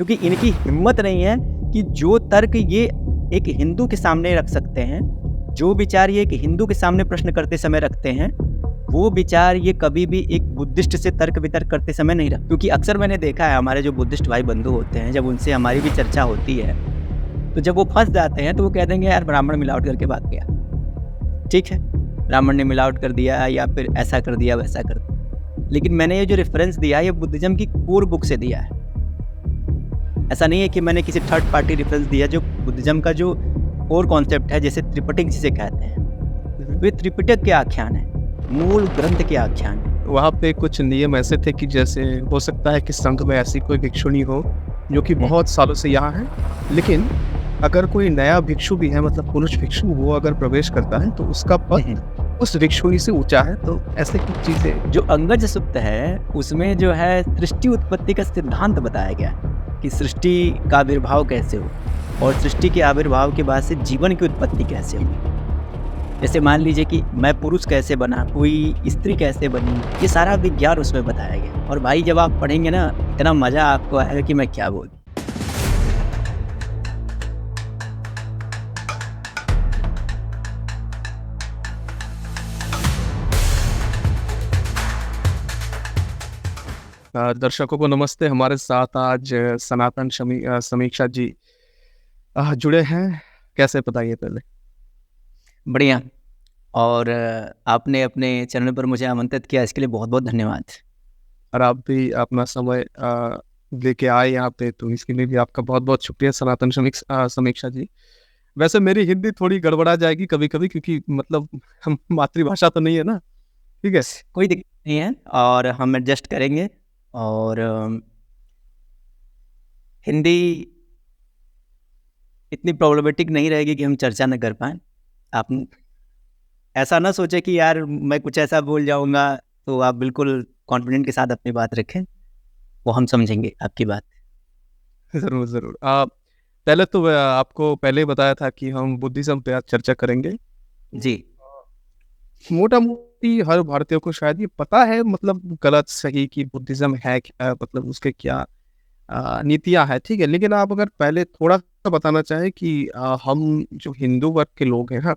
क्योंकि इनकी हिम्मत नहीं है कि जो तर्क ये एक हिंदू के सामने रख सकते हैं, जो विचार ये एक हिंदू के सामने प्रश्न करते समय रखते हैं, वो विचार ये कभी भी एक बुद्धिस्ट से तर्क वितर्क करते समय नहीं रख। क्योंकि अक्सर मैंने देखा है हमारे जो बुद्धिस्ट भाई बंधु होते हैं, जब उनसे हमारी भी चर्चा होती है, तो जब वो फंस जाते हैं तो वो कह देंगे यार ब्राह्मण मिलावट करके बात किया, ठीक है, ब्राह्मण ने मिलावट कर दिया या फिर ऐसा कर दिया वैसा कर दिया। लेकिन मैंने ये जो रेफरेंस दिया है ये बुद्धिज्म की कोर बुक से दिया है। ऐसा नहीं है कि मैंने किसी थर्ड पार्टी रेफरेंस दिया। जो बुद्धिज्म का जो कोर कॉन्सेप्ट है, जैसे त्रिपिटक जिसे कहते हैं, वे त्रिपिटक के आख्यान है, मूल ग्रंथ के आख्यान है। वहाँ पे कुछ नियम ऐसे थे कि जैसे हो सकता है कि संघ में ऐसी कोई भिक्षुणी हो जो कि बहुत सालों से यहाँ है, लेकिन अगर कोई नया भिक्षु भी है, मतलब पुरुष भिक्षु, वो अगर प्रवेश करता है तो उसका पद उस भिक्षुणी से ऊंचा है। तो ऐसे कुछ चीजें। जो अंगज सूक्त है उसमें जो है सृष्टि उत्पत्ति का सिद्धांत बताया गया कि सृष्टि का आविर्भाव कैसे हो और सृष्टि के आविर्भाव के बाद से जीवन की उत्पत्ति कैसे हो। जैसे मान लीजिए कि मैं पुरुष कैसे बना, कोई स्त्री कैसे बनी, ये सारा विज्ञान उसमें बताया गया। और भाई जब आप पढ़ेंगे ना, इतना मजा आपको आएगा कि मैं क्या बोलूं। दर्शकों को नमस्ते। हमारे साथ आज सनातन समीक्षा जी जुड़े हैं। कैसे बताइए पहले। बढ़िया। और आपने अपने चैनल पर मुझे आमंत्रित किया, इसके लिए बहुत बहुत धन्यवाद। और आप भी अपना समय लेके आए यहाँ पे, तो इसके लिए भी आपका बहुत बहुत शुक्रिया सनातन समीक्षा जी। वैसे मेरी हिंदी थोड़ी गड़बड़ा जाएगी कभी कभी, क्योंकि मतलब हम मातृभाषा तो नहीं है ना। ठीक है, कोई दिक्कत नहीं है और हम एडजस्ट करेंगे। और हिंदी इतनी प्रॉब्लमेटिक नहीं रहेगी कि हम चर्चा न कर पाएँ। आप ऐसा ना सोचे कि यार मैं कुछ ऐसा बोल जाऊंगा, तो आप बिल्कुल कॉन्फिडेंट के साथ अपनी बात रखें, वो हम समझेंगे आपकी बात। जरूर जरूर। पहले तो आपको पहले ही बताया था कि हम बुद्धिज्म पे आज चर्चा करेंगे जी। मोटा मोटी हर भारतीय को शायद ये पता है, मतलब गलत सही कि बुद्धिज्म है क्या, मतलब उसके क्या नीतियां है। ठीक है, लेकिन आप अगर पहले थोड़ा सा बताना चाहें कि हम जो हिंदू वर्ग के लोग हैं, हाँ,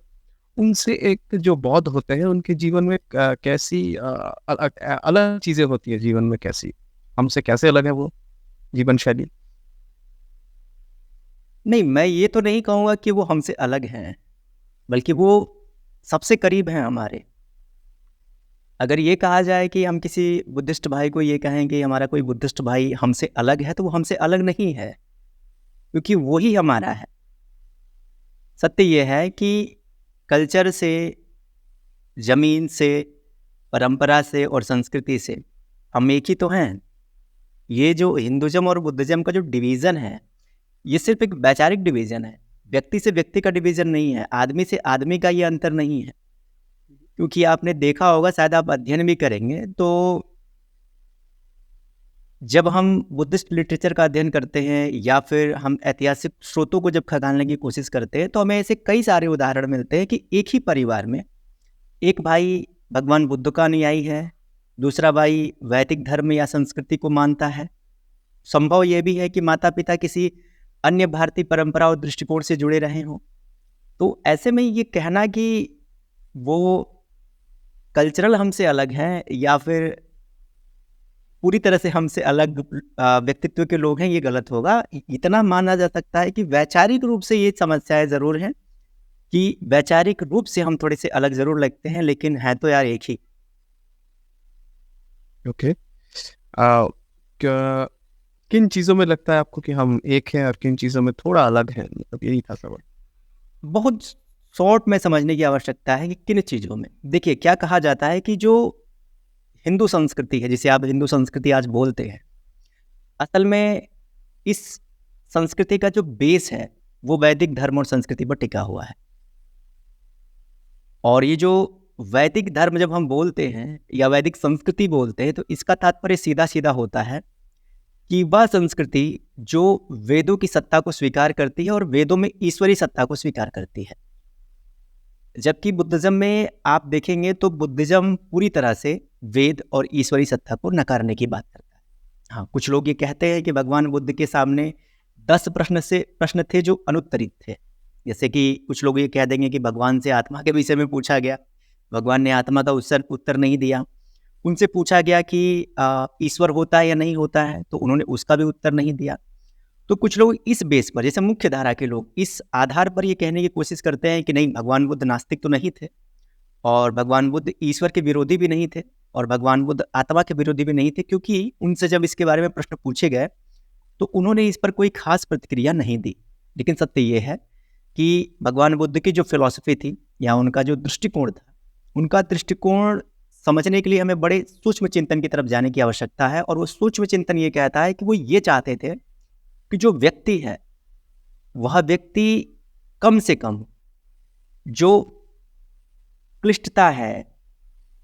उनसे एक जो बौद्ध होते हैं उनके जीवन में कैसी अलग अलग चीजें होती है जीवन में, कैसी हमसे कैसे अलग है वो जीवन शैली। नहीं, मैं ये तो नहीं कहूँगा कि वो हमसे अलग हैं, बल्कि वो सबसे करीब हैं हमारे। अगर ये कहा जाए कि हम किसी बुद्धिस्ट भाई को ये कहें कि हमारा कोई बुद्धिस्ट भाई हमसे अलग है, तो वो हमसे अलग नहीं है, क्योंकि वही हमारा है। सत्य ये है कि कल्चर से, जमीन से, परंपरा से और संस्कृति से हम एक ही तो हैं। ये जो हिंदुज़म और बुद्धिज़्म का जो डिवीज़न है, ये सिर्फ एक वैचारिक डिवीज़न है, व्यक्ति से व्यक्ति का डिवीज़न नहीं है, आदमी से आदमी का ये अंतर नहीं है। क्योंकि आपने देखा होगा, शायद आप अध्ययन भी करेंगे, तो जब हम बुद्धिस्ट लिटरेचर का अध्ययन करते हैं या फिर हम ऐतिहासिक स्रोतों को जब खंगालने की कोशिश करते हैं, तो हमें ऐसे कई सारे उदाहरण मिलते हैं कि एक ही परिवार में एक भाई भगवान बुद्ध का अनुयायी है, दूसरा भाई वैदिक धर्म या संस्कृति को मानता है। संभव ये भी है कि माता पिता किसी अन्य भारतीय परंपरा और दृष्टिकोण से जुड़े रहे हों। तो ऐसे में ये कहना कि वो कल्चरल हमसे अलग हैं या फिर पूरी तरह से हमसे अलग व्यक्तित्व के लोग हैं, ये गलत होगा। इतना माना जा सकता है कि वैचारिक रूप से ये समस्याएं ज़रूर हैं कि वैचारिक रूप से हम थोड़े से अलग ज़रूर लगते हैं, लेकिन है तो यार एक ही। ओके। किन चीज़ों में लगता है आपको कि हम एक हैं और किन चीज़ों में थोड़ा अलग हैं, मतलब यही था सवाल। बहुत शॉर्ट में समझने की आवश्यकता है कि किन चीज़ों में। देखिए, क्या कहा जाता है कि जो हिंदू संस्कृति है, जिसे आप हिंदू संस्कृति आज बोलते हैं, असल में इस संस्कृति का जो बेस है वो वैदिक धर्म और संस्कृति पर टिका हुआ है। और ये जो वैदिक धर्म जब हम बोलते हैं या वैदिक संस्कृति बोलते हैं, तो इसका तात्पर्य सीधा सीधा होता है कि वह संस्कृति जो वेदों की सत्ता को स्वीकार करती है और वेदों में ईश्वरी सत्ता को स्वीकार करती है। जबकि बुद्धिज्म में आप देखेंगे तो बुद्धिज्म पूरी तरह से वेद और ईश्वरी सत्ता को नकारने की बात करता है। हाँ, कुछ लोग ये कहते हैं कि भगवान बुद्ध के सामने 10 प्रश्न थे जो अनुत्तरित थे। जैसे कि कुछ लोग ये कह देंगे कि भगवान से आत्मा के विषय में पूछा गया, भगवान ने आत्मा का उत्तर नहीं दिया। उनसे पूछा गया कि ईश्वर होता है या नहीं होता है, तो उन्होंने उसका भी उत्तर नहीं दिया। तो कुछ लोग इस बेस पर, जैसे मुख्य धारा के लोग इस आधार पर ये कहने की कोशिश करते हैं कि नहीं, भगवान बुद्ध नास्तिक तो नहीं थे, और भगवान बुद्ध ईश्वर के विरोधी भी नहीं थे, और भगवान बुद्ध आत्मा के विरोधी भी नहीं थे, क्योंकि उनसे जब इसके बारे में प्रश्न पूछे गए तो उन्होंने इस पर कोई खास प्रतिक्रिया नहीं दी। लेकिन सत्य ये है कि भगवान बुद्ध की जो फिलॉसफी थी या उनका जो दृष्टिकोण था, उनका दृष्टिकोण समझने के लिए हमें बड़े सूक्ष्म चिंतन की तरफ जाने की आवश्यकता है। और वो सूक्ष्म चिंतन ये कहता है कि वो ये चाहते थे कि जो व्यक्ति है वह व्यक्ति कम से कम जो क्लिष्टता है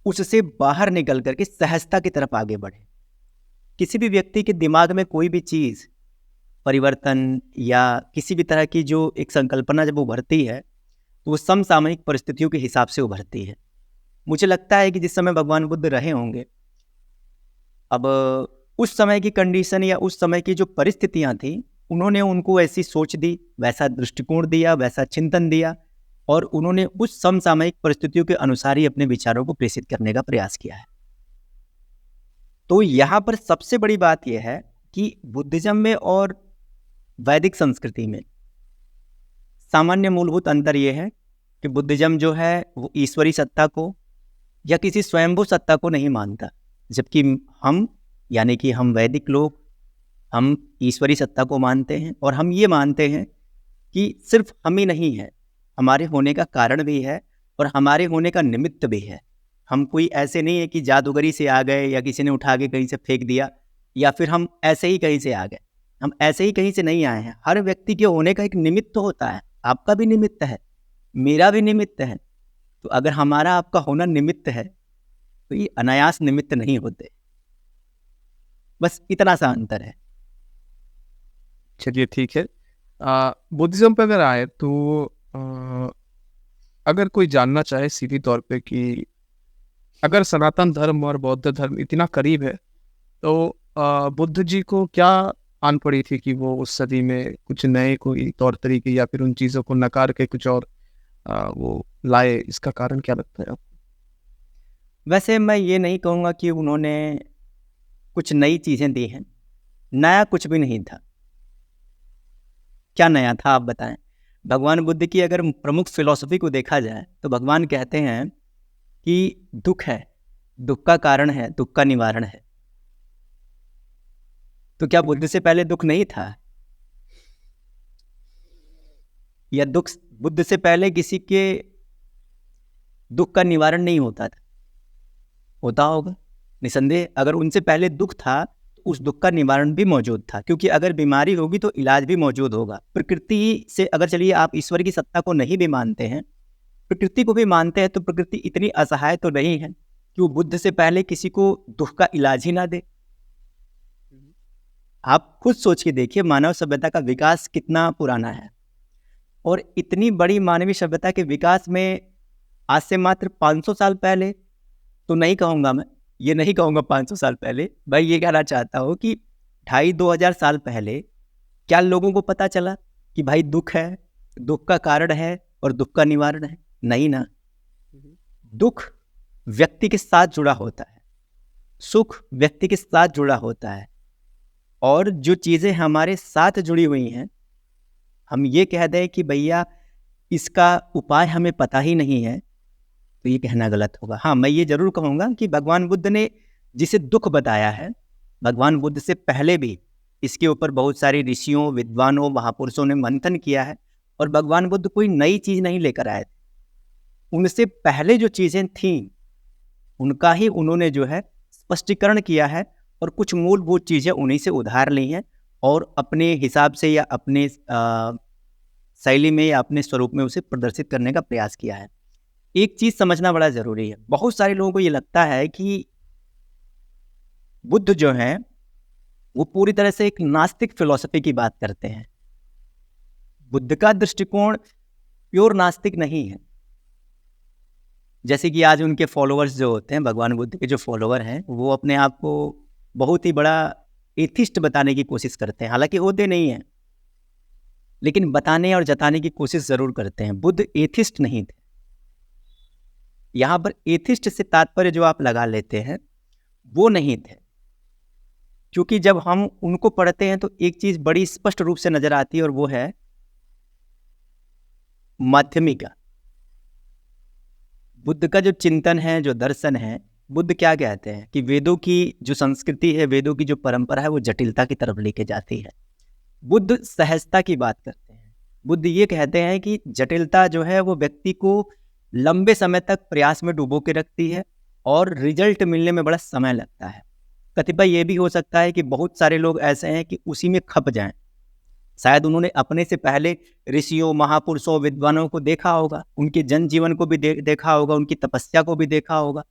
उससे बाहर निकल करके सहजता की तरफ आगे बढ़े। किसी भी व्यक्ति के दिमाग में कोई भी चीज़ परिवर्तन या किसी भी तरह की जो एक संकल्पना जब उभरती है तो वो समसामयिक परिस्थितियों के हिसाब से उभरती है। मुझे लगता है कि जिस समय भगवान बुद्ध रहे होंगे, अब उस समय की कंडीशन या उस समय की जो परिस्थितियां थी, उन्होंने उनको ऐसी सोच दी, वैसा दृष्टिकोण दिया, वैसा चिंतन दिया, और उन्होंने उस समसामयिक परिस्थितियों के अनुसार ही अपने विचारों को प्रेषित करने का प्रयास किया है। तो यहाँ पर सबसे बड़ी बात यह है कि बुद्धिज्म में और वैदिक संस्कृति में सामान्य मूलभूत अंतर यह है कि बुद्धिज्म जो है वो ईश्वरी सत्ता को या किसी स्वयंभू सत्ता को नहीं मानता, जबकि हम यानी कि हम वैदिक लोग हम ईश्वरी सत्ता को मानते हैं। और हम ये मानते हैं कि सिर्फ हम ही नहीं है, हमारे होने का कारण भी है और हमारे होने का निमित्त भी है। हम कोई ऐसे नहीं है कि जादूगरी से आ गए या किसी ने उठा के कहीं से फेंक दिया या फिर हम ऐसे ही कहीं से आ गए। हम ऐसे ही कहीं से नहीं आए हैं। हर व्यक्ति के होने का एक निमित्त होता है। आपका भी निमित्त है, मेरा भी निमित्त है। तो अगर हमारा आपका होना निमित्त है तो ये अनायास निमित्त नहीं होते। बस इतना सा अंतर है। चलिए ठीक है। बुद्धिज्म पे अगर आए तो अगर कोई जानना चाहे सीधी तौर पे कि अगर सनातन धर्म और बौद्ध धर्म इतना करीब है तो बुद्ध जी को क्या आन पड़ी थी कि वो उस सदी में कुछ नए कोई तौर तरीके या फिर उन चीज़ों को नकार के कुछ और वो लाए? इसका कारण क्या लगता है आपको? वैसे मैं ये नहीं कहूँगा कि उन्होंने कुछ नई चीज़ें दी हैं। नया कुछ भी नहीं था। क्या नया था आप बताएं? भगवान बुद्ध की अगर प्रमुख फिलॉसफी को देखा जाए तो भगवान कहते हैं कि दुख है, दुख का कारण है, दुख का निवारण है। तो क्या बुद्ध से पहले दुख नहीं था? या दुख बुद्ध से पहले किसी के दुख का निवारण नहीं होता था? होता होगा निसंदेह। अगर उनसे पहले दुख था तो उस दुख का निवारण भी मौजूद था, क्योंकि अगर बीमारी होगी तो इलाज भी मौजूद होगा। प्रकृति से अगर चलिए आप ईश्वर की सत्ता को नहीं भी मानते हैं, प्रकृति को भी मानते हैं, तो प्रकृति इतनी असहाय तो नहीं है कि वो बुद्ध से पहले किसी को दुख का इलाज ही ना दे। आप खुद सोच के देखिए, मानव सभ्यता का विकास कितना पुराना है, और इतनी बड़ी मानवीय सभ्यता के विकास में आज से मात्र 500 साल पहले, तो नहीं कहूँगा मैं, ये नहीं कहूँगा 500 साल पहले, भाई ये कहना चाहता हूँ कि 2500-2000 साल पहले क्या लोगों को पता चला कि भाई दुख है, दुख का कारण है और दुख का निवारण है? नहीं ना। दुख व्यक्ति के साथ जुड़ा होता है, सुख व्यक्ति के साथ जुड़ा होता है, और जो चीज़ें हमारे साथ जुड़ी हुई हैं, हम ये कह दें कि भैया इसका उपाय हमें पता ही नहीं है, तो ये कहना गलत होगा। हाँ, मैं ये जरूर कहूँगा कि भगवान बुद्ध ने जिसे दुख बताया है, भगवान बुद्ध से पहले भी इसके ऊपर बहुत सारे ऋषियों, विद्वानों, महापुरुषों ने मंथन किया है, और भगवान बुद्ध कोई नई चीज़ नहीं लेकर आए थे। उनसे पहले जो चीज़ें थीं उनका ही उन्होंने जो है स्पष्टीकरण किया है, और कुछ मूलभूत चीज़ें उन्हीं से उधार ली हैं और अपने हिसाब से या अपने शैली में या अपने स्वरूप में उसे प्रदर्शित करने का प्रयास किया है। एक चीज़ समझना बड़ा ज़रूरी है। बहुत सारे लोगों को ये लगता है कि बुद्ध जो हैं वो पूरी तरह से एक नास्तिक फिलॉसफी की बात करते हैं। बुद्ध का दृष्टिकोण प्योर नास्तिक नहीं है। जैसे कि आज उनके फॉलोअर्स जो होते हैं, भगवान बुद्ध के जो फॉलोअर हैं, वो अपने आप को बहुत ही बड़ा एथिस्ट बताने की कोशिश करते हैं, हालांकि होते नहीं हैं, लेकिन बताने और जताने की कोशिश जरूर करते हैं। बुद्ध एथिस्ट नहीं थे। यहाँ पर एथिस्ट से तात्पर्य जो आप लगा लेते हैं वो नहीं थे, क्योंकि जब हम उनको पढ़ते हैं तो एक चीज बड़ी स्पष्ट रूप से नजर आती है और वो है माध्यमिका। बुद्ध का जो चिंतन है, जो दर्शन है, बुद्ध क्या कहते हैं कि वेदों की जो संस्कृति है, वेदों की जो परंपरा है, वो जटिलता की तरफ लेके जाती है। बुद्ध सहजता की बात करते हैं। बुद्ध ये कहते हैं कि जटिलता जो है वो व्यक्ति को लंबे समय तक प्रयास में डुबो के रखती है और रिजल्ट मिलने में बड़ा समय लगता है। कतिपय ये भी हो सकता है कि बहुत सारे लोग ऐसे हैं कि उसी में खप जाएं। शायद उन्होंने अपने से पहले ऋषियों, महापुरुषों, विद्वानों को देखा होगा, उनके जनजीवन को भी देखा होगा, उनकी तपस्या को भी देखा होगा।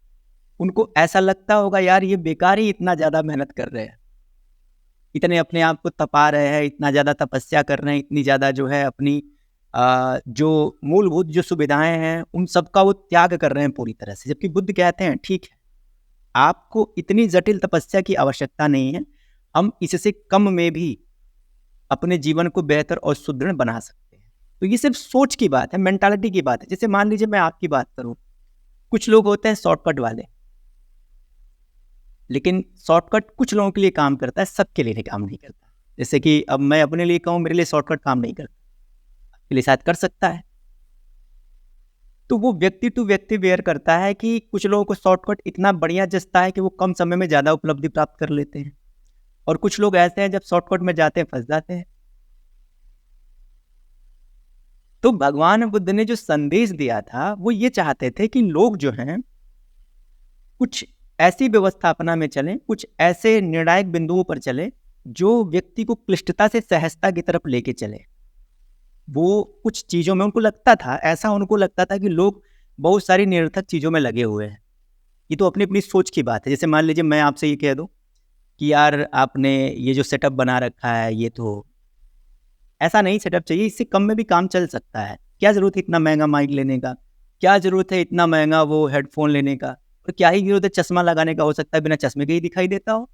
उनको ऐसा लगता होगा यार ये बेकार ही इतना ज़्यादा मेहनत कर रहे हैं, इतने अपने आप को तपा रहे हैं, इतना ज़्यादा तपस्या कर रहे हैं, इतनी ज़्यादा जो है अपनी जो मूलभूत जो सुविधाएं हैं उन सब का वो त्याग कर रहे हैं पूरी तरह से। जबकि बुद्ध कहते हैं ठीक है, आपको इतनी जटिल तपस्या की आवश्यकता नहीं है, हम इससे कम में भी अपने जीवन को बेहतर और सुदृढ़ बना सकते हैं। तो ये सिर्फ सोच की बात है, मेंटालिटी की बात है। जैसे मान लीजिए मैं आपकी बात करूं, कुछ लोग होते हैं शॉर्टकट वाले, लेकिन शॉर्टकट कुछ लोगों के लिए काम करता है, सबके लिए काम नहीं करता। जैसे कि अब मैं अपने लिए कहूँ, मेरे लिए शॉर्टकट काम नहीं करता, आपके लिए शायद कर सकता है। तो वो व्यक्ति टू व्यक्ति वेयर करता है कि कुछ लोगों को शॉर्टकट इतना बढ़िया जचता है कि वो कम समय में ज़्यादा उपलब्धि प्राप्त कर लेते हैं, और कुछ लोग ऐसे हैं जब शॉर्टकट में जाते हैं फंस जाते हैं। तो भगवान बुद्ध ने जो संदेश दिया था वो ये चाहते थे कि लोग जो हैं कुछ ऐसी व्यवस्थापना में चलें, कुछ ऐसे निर्णायक बिंदुओं पर चलें जो व्यक्ति को क्लिष्टता से सहजता की तरफ लेके चले। वो कुछ चीज़ों में उनको लगता था, ऐसा उनको लगता था कि लोग बहुत सारी निरर्थक चीज़ों में लगे हुए हैं। ये तो अपनी अपनी सोच की बात है। जैसे मान लीजिए मैं आपसे ये कह दूं कि यार आपने ये जो सेटअप बना रखा है, ये तो ऐसा नहीं सेटअप चाहिए, इससे कम में भी काम चल सकता है। क्या ज़रूरत है इतना महंगा माइक लेने का, क्या ज़रूरत है इतना महंगा वो हेडफोन लेने का, और क्या ही ज़रूरत है चश्मा लगाने का, हो सकता है बिना चश्मे के ही दिखाई देता हो।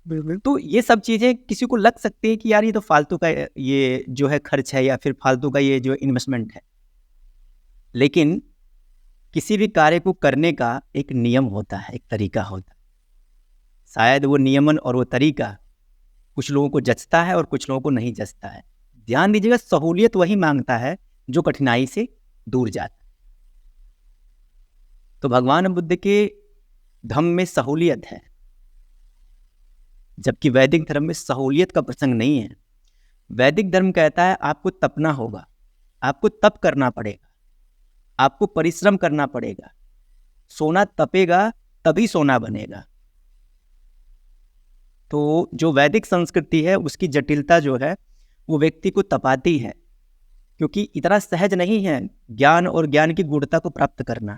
बिल्कुल। तो ये सब चीज़ें किसी को लग सकती है कि यार ये तो फालतू का ये जो है खर्च है, या फिर फालतू का ये जो इन्वेस्टमेंट है। लेकिन किसी भी कार्य को करने का एक नियम होता है, एक तरीका होता है। शायद वो नियमन और वो तरीका कुछ लोगों को जचता है और कुछ लोगों को नहीं जचता है। ध्यान दीजिएगा, सहूलियत वही मांगता है जो कठिनाई से दूर जाता है। तो भगवान बुद्ध के धम्म में सहूलियत है, जबकि वैदिक धर्म में सहूलियत का प्रसंग नहीं है। वैदिक धर्म कहता है आपको तपना होगा, आपको तप करना पड़ेगा, आपको परिश्रम करना पड़ेगा, सोना तपेगा तभी सोना बनेगा। तो जो वैदिक संस्कृति है उसकी जटिलता जो है वो व्यक्ति को तपाती है, क्योंकि इतना सहज नहीं है ज्ञान और ज्ञान की गूढ़ता को प्राप्त करना।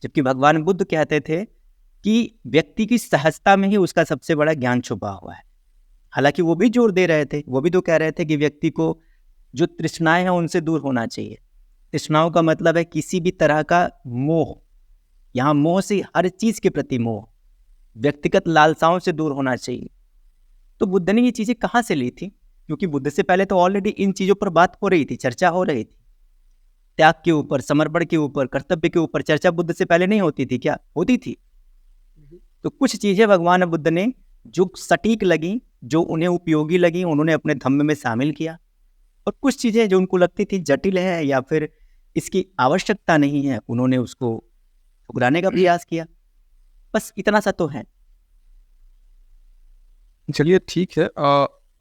जबकि भगवान बुद्ध कहते थे कि व्यक्ति की सहजता में ही उसका सबसे बड़ा ज्ञान छुपा हुआ है। हालांकि वो भी जोर दे रहे थे, वो भी तो कह रहे थे कि व्यक्ति को जो तृष्णाएं हैं उनसे दूर होना चाहिए। तृष्णाओं का मतलब है किसी भी तरह का मोह, यहाँ मोह से हर चीज के प्रति मोह, व्यक्तिगत लालसाओं से दूर होना चाहिए। तो बुद्ध ने ये चीजें कहाँ से ली थी? क्योंकि बुद्ध से पहले तो ऑलरेडी इन चीजों पर बात हो रही थी, चर्चा हो रही थी। त्याग के ऊपर, समर्पण के ऊपर, कर्तव्य के ऊपर चर्चा बुद्ध से पहले नहीं होती थी क्या? होती थी। तो कुछ चीजें भगवान बुद्ध ने जो सटीक लगी, जो उन्हें उपयोगी लगी, उन्होंने अपने धम्म में शामिल किया, और कुछ चीजें जो उनको लगती थी जटिल है या फिर इसकी आवश्यकता नहीं है, उन्होंने उसको ठुकराने का प्रयास किया। बस इतना सा तो है। चलिए ठीक है।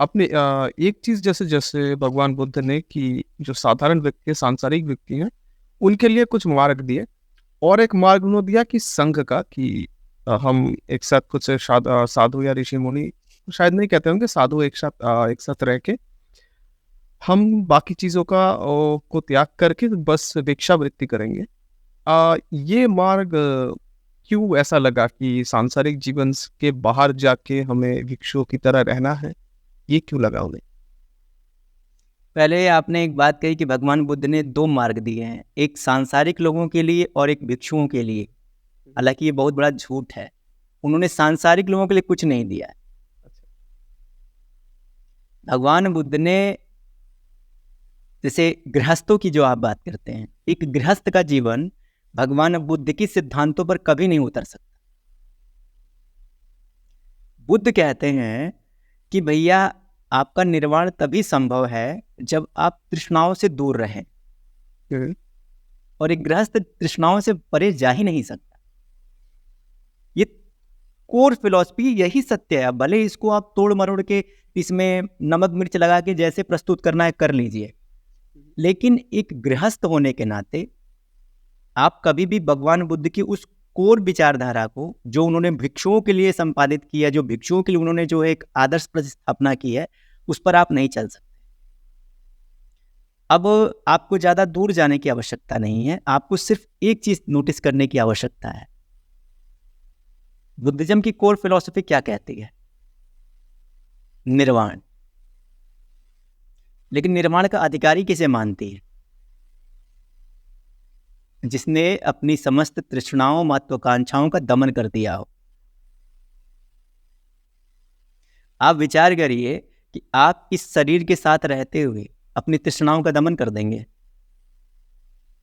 अपने एक चीज जैसे जैसे भगवान बुद्ध ने कि जो साधारण व्यक्ति, सांसारिक व्यक्ति हैं, उनके लिए कुछ मार्ग दिए, और एक मार्ग उन्होंने दिया कि संघ का, कि हम एक साथ कुछ साधु या ऋषि मुनि, शायद नहीं कहते होंगे, साधु एक साथ रह के हम बाकी चीजों का को त्याग करके बस भिक्षावृत्ति करेंगे। ये मार्ग क्यों ऐसा लगा कि सांसारिक जीवन के बाहर जाके हमें भिक्षुओं की तरह रहना है? ये क्यों लगा उन्हें? पहले आपने एक बात कही कि भगवान बुद्ध ने दो मार्ग दिए हैं, एक सांसारिक लोगों के लिए और एक भिक्षुओं के लिए। हालांकि ये बहुत बड़ा झूठ है, उन्होंने सांसारिक लोगों के लिए कुछ नहीं दिया है। भगवान बुद्ध ने, जैसे गृहस्थों की जो आप बात करते हैं, एक गृहस्थ का जीवन भगवान बुद्ध की सिद्धांतों पर कभी नहीं उतर सकता। बुद्ध कहते हैं कि भैया आपका निर्वाण तभी संभव है जब आप तृष्णाओं से दूर रहें, और एक गृहस्थ तृष्णाओं से परे जा ही नहीं सकता। ये कोर फिलॉसफी, यही सत्य है। भले इसको आप तोड़ मरोड़ के इसमें नमक मिर्च लगा के जैसे प्रस्तुत करना है कर लीजिए, लेकिन एक गृहस्थ होने के नाते आप कभी भी भगवान बुद्ध की उस कोर विचारधारा को, जो उन्होंने भिक्षुओं के लिए संपादित किया, जो भिक्षुओं के लिए उन्होंने जो एक आदर्श प्रतिस्थापना की है, उस पर आप नहीं चल सकते। अब आपको ज्यादा दूर जाने की आवश्यकता नहीं है, आपको सिर्फ एक चीज नोटिस करने की आवश्यकता है। बुद्धिज्म की कोर फिलॉसफी क्या कहती है? निर्वाण। लेकिन निर्वाण का अधिकारी किसे मानती है? जिसने अपनी समस्त तृष्णाओं महत्वाकांक्षाओं का दमन कर दिया हो। आप विचार करिए कि आप इस शरीर के साथ रहते हुए अपनी तृष्णाओं का दमन कर देंगे,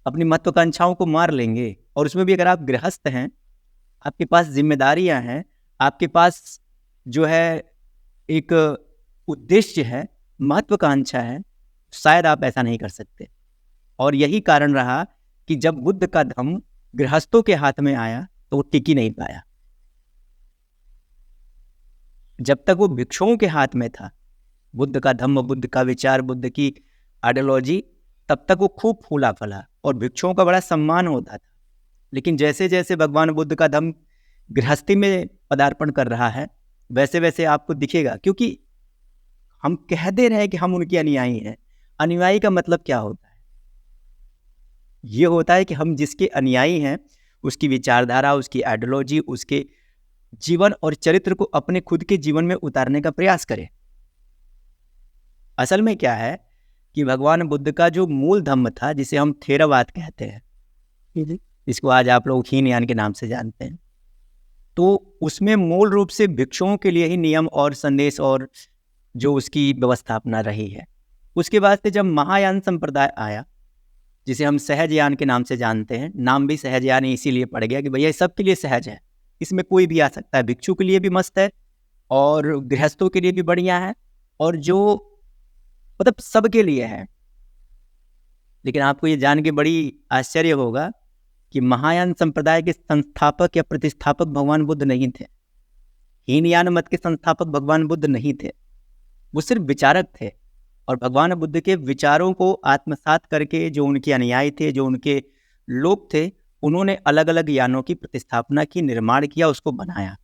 अपनी महत्वाकांक्षाओं को मार लेंगे, और उसमें भी अगर आप गृहस्थ हैं, आपके पास जिम्मेदारियां हैं, आपके पास जो है एक उद्देश्य है, महत्वाकांक्षा है, शायद आप ऐसा नहीं कर सकते। और यही कारण रहा कि जब बुद्ध का धम्म गृहस्थों के हाथ में आया तो वो टिक ही नहीं पाया। जब तक वो भिक्षुओं के हाथ में था, बुद्ध का धम्म, बुद्ध का विचार, बुद्ध की आइडियोलॉजी, तब तक वो खूब फूला फला और भिक्षुओं का बड़ा सम्मान होता था। लेकिन जैसे जैसे भगवान बुद्ध का धम्म गृहस्थी में पदार्पण कर रहा है, वैसे वैसे आपको दिखेगा, क्योंकि हम कह दे रहे हैं कि हम उनके अनुयायी हैं। अनुयायी का मतलब क्या होता है? ये होता है कि हम जिसके अनुयायी हैं उसकी विचारधारा, उसकी आइडियोलॉजी, उसके जीवन और चरित्र को अपने खुद के जीवन में उतारने का प्रयास करें। असल में क्या है कि भगवान बुद्ध का जो मूल धम्म था, जिसे हम थेरवाद कहते हैं, इसको आज आप लोग हीनयान के नाम से जानते हैं, तो उसमें मूल रूप से भिक्षुओं के लिए ही नियम और संदेश और जो उसकी व्यवस्थापना रही है। उसके बाद से जब महायान संप्रदाय आया, जिसे हम सहजयान के नाम से जानते हैं, नाम भी सहजयान इसीलिए पड़ गया कि भैया सबके लिए सहज है, इसमें कोई भी आ सकता है। भिक्षु के लिए भी मस्त है और गृहस्थों के लिए भी बढ़िया है, और जो मतलब सबके लिए है। लेकिन आपको ये जान के बड़ी आश्चर्य होगा कि महायान संप्रदाय के संस्थापक या प्रतिष्ठापक भगवान बुद्ध नहीं थे। हीनयान मत के संस्थापक भगवान बुद्ध नहीं थे, वो सिर्फ विचारक थे। और भगवान बुद्ध के विचारों को आत्मसात करके जो उनके अनुयायी थे, जो उनके लोग थे, उन्होंने अलग अलग यानों की प्रतिस्थापना की, निर्माण किया, उसको बनाया,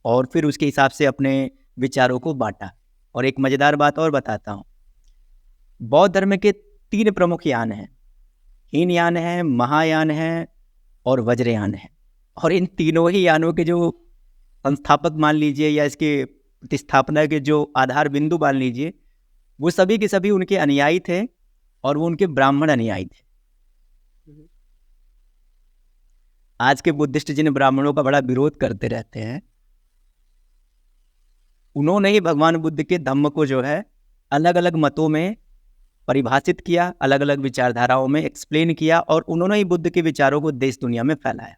और फिर उसके हिसाब से अपने विचारों को बांटा। और एक मजेदार बात और बताता हूँ, बौद्ध धर्म के 3 प्रमुख यान हैं, हीनयान है, महायान है और वज्रयान है। और इन तीनों ही यानों के जो संस्थापक मान लीजिए, या इसके प्रतिस्थापना के जो आधार बिंदु मान लीजिए, वो सभी के सभी उनके अनुयायी थे, और वो उनके ब्राह्मण अनुयायी थे। आज के बुद्धिस्ट जिन ब्राह्मणों का बड़ा विरोध करते रहते हैं, उन्होंने ही भगवान बुद्ध के धम्म को जो है अलग अलग मतों में परिभाषित किया, अलग अलग विचारधाराओं में एक्सप्लेन किया, और उन्होंने ही बुद्ध के विचारों को देश दुनिया में फैलाया।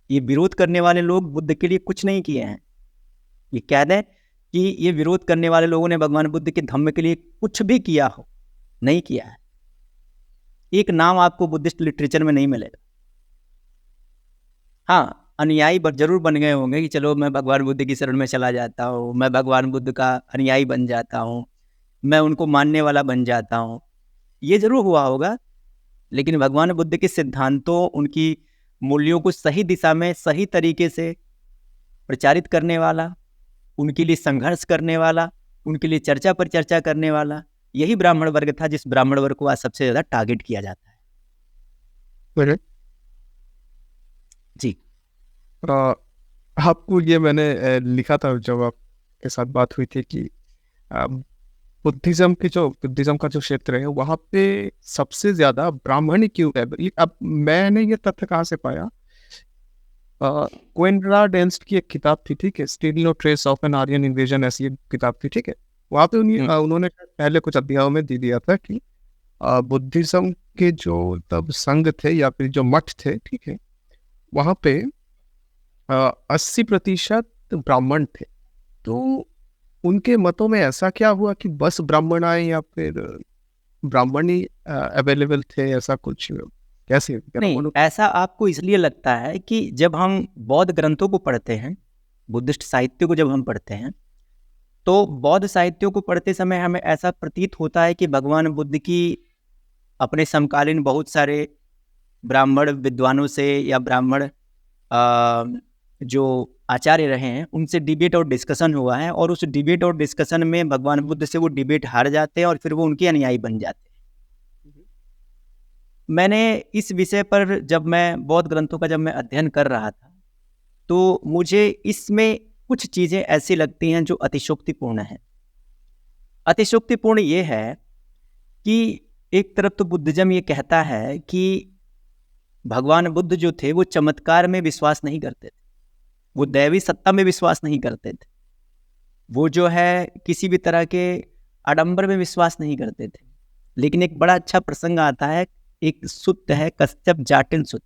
ये विरोध करने वाले लोग बुद्ध के लिए कुछ नहीं किए हैं। ये कह दें कि ये विरोध करने वाले लोगों ने भगवान बुद्ध के धम्म के लिए कुछ भी किया हो, नहीं किया है। एक नाम आपको बुद्धिस्ट लिटरेचर में नहीं मिलेगा। हाँ, अनुयायी जरूर बन गए होंगे कि चलो मैं भगवान बुद्ध की शरण में चला जाता हूँ, मैं भगवान बुद्ध का अनुयायी बन जाता हूँ, मैं उनको मानने वाला बन जाता हूँ, ये जरूर हुआ होगा। लेकिन भगवान बुद्ध के सिद्धांतों, उनकी मूल्यों को सही दिशा में सही तरीके से प्रचारित करने वाला, उनके लिए संघर्ष करने वाला, उनके लिए चर्चा पर चर्चा करने वाला, यही ब्राह्मण वर्ग था, जिस ब्राह्मण वर्ग को आज सबसे ज्यादा टारगेट किया जाता है। जी। आपको ये मैंने लिखा था जब आपके साथ बात हुई थी कि बुद्धिज्म का जो क्षेत्र है वहाँ पे सबसे ज्यादा ब्राह्मण क्यों है। अब मैंने ये तथ्य कहाँ से पाया, क्विंड्रा डेंस्ट की एक किताब थी, ठीक है, still no trace of an Aryan invasion, ऐसी एक किताब थी, ठीक है। वहाँ पे उन्होंने पहले कुछ अध्यायों में दे दिया था कि बुद्धिज्म के जो तब संघ थे या फिर जो मठ थे, ठीक है, वहाँ पे 80% ब्राह्मण थे। तो उनके मतों में ऐसा क्या हुआ कि बस ब्राह्मण आए या फिर ब्राह्मण ही अवेलेबल थे, ऐसा कुछ कैसे? नहीं, ऐसा आपको इसलिए लगता है कि जब हम बौद्ध ग्रंथों को पढ़ते हैं, बुद्धिस्ट साहित्य को जब हम पढ़ते हैं, तो बौद्ध साहित्यों को पढ़ते समय हमें ऐसा प्रतीत होता है कि भगवान बुद्ध की अपने समकालीन बहुत सारे ब्राह्मण विद्वानों से या ब्राह्मण जो आचार्य रहे हैं उनसे डिबेट और डिस्कशन हुआ है, और उस डिबेट और डिस्कशन में भगवान बुद्ध से वो डिबेट हार जाते हैं और फिर वो उनके अनुयायी बन जाते हैं। मैंने इस विषय पर जब मैं बौद्ध ग्रंथों का जब मैं अध्ययन कर रहा था, तो मुझे इसमें कुछ चीज़ें ऐसी लगती हैं जो अतिशयोक्तिपूर्ण हैं। अतिशयोक्तिपूर्ण ये है कि एक तरफ तो बुद्धिज्म ये कहता है कि भगवान बुद्ध जो थे वो चमत्कार में विश्वास नहीं करते थे, वो दैवी सत्ता में विश्वास नहीं करते थे, वो जो है किसी भी तरह के आडंबर में विश्वास नहीं करते थे। लेकिन एक बड़ा अच्छा प्रसंग आता है, एक सुत्त है कश्यप जाटिल सुत्त।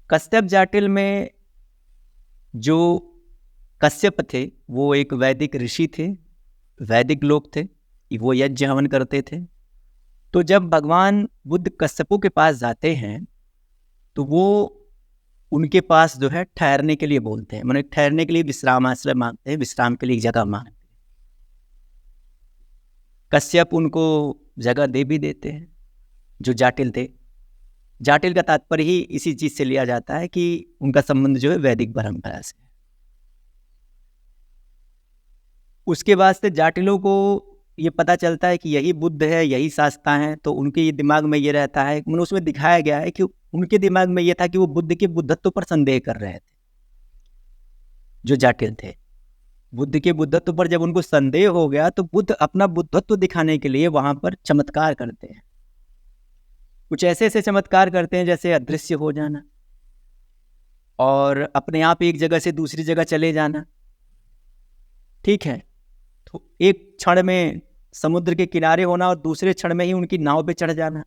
कश्यप जाटिल में जो कश्यप थे वो एक वैदिक ऋषि थे, वैदिक लोग थे, वो यज्ञ हवन करते थे। तो जब भगवान बुद्ध कश्यपों के पास जाते हैं तो वो उनके पास जो है ठहरने के लिए बोलते हैं, माने ठहरने के लिए विश्राम आश्रय मांगते हैं, विश्राम के लिए जगह मांगते हैं। कश्यप उनको जगह दे भी देते हैं, जो जाटिल थे। जाटिल का तात्पर्य ही इसी चीज से लिया जाता है कि उनका संबंध जो है वैदिक परंपरा से। उसके बाद से जाटिलों को ये पता चलता है कि यही बुद्ध है, यही शास्त्रा है, तो उनके ये दिमाग में ये रहता है, मतलब उसमें दिखाया गया है कि उनके दिमाग में ये था कि वो बुद्ध के बुद्धत्व पर संदेह कर रहे थे। जो जाटिल थे, बुद्ध के बुद्धत्व पर जब उनको संदेह हो गया तो बुद्ध अपना बुद्धत्व दिखाने के लिए वहां पर चमत्कार करते हैं। कुछ ऐसे ऐसे चमत्कार करते हैं जैसे अदृश्य हो जाना और अपने आप एक जगह से दूसरी जगह चले जाना, ठीक है, तो एक क्षण में समुद्र के किनारे होना और दूसरे क्षण में ही उनकी नाव पे चढ़ जाना।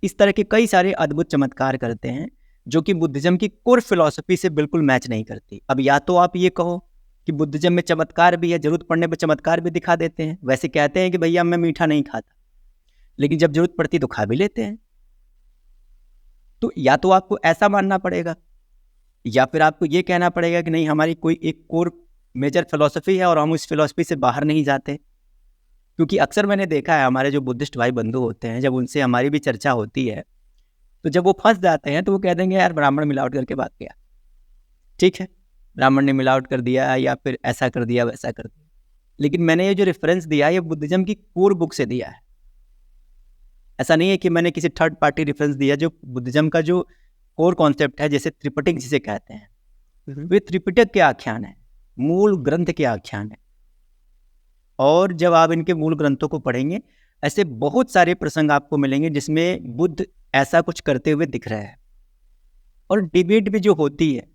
इस तरह के कई सारे अद्भुत चमत्कार करते हैं जो कि बुद्धिज्म की कोर फिलॉसफी से बिल्कुल मैच नहीं करती। अब या तो आप ये कहो कि बुद्धिज्म में चमत्कार भी है, जरूरत पड़ने पर चमत्कार भी दिखा देते हैं, वैसे कहते हैं कि भैया मैं मीठा नहीं खाता, लेकिन जब जरूरत पड़ती तो खा भी लेते हैं। तो या तो आपको ऐसा मानना पड़ेगा या फिर आपको ये कहना पड़ेगा कि नहीं, हमारी कोई एक कोर मेजर फिलॉसफी है और हम उस फिलॉसफी से बाहर नहीं जाते। क्योंकि अक्सर मैंने देखा है हमारे जो बुद्धिस्ट भाई बंधु होते हैं, जब उनसे हमारी भी चर्चा होती है तो जब वो फंस जाते हैं तो वो कह देंगे यार ब्राह्मण मिलावट करके भाग गया, ठीक है, ब्राह्मण ने मिलावट कर दिया या फिर ऐसा कर दिया वैसा कर दिया। लेकिन मैंने ये जो रेफरेंस दिया ये बुद्धिज्म की कोर बुक से दिया है, ऐसा नहीं है कि मैंने किसी थर्ड पार्टी रेफरेंस दिया। जो बुद्धिज्म का जो कोर कॉन्सेप्ट है, जैसे त्रिपिटक जिसे कहते हैं, वे त्रिपिटक के आख्यान है, मूल ग्रंथ के आख्यान है। और जब आप इनके मूल ग्रंथों को पढ़ेंगे ऐसे बहुत सारे प्रसंग आपको मिलेंगे जिसमें बुद्ध ऐसा कुछ करते हुए दिख रहा है। और डिबेट भी जो होती है,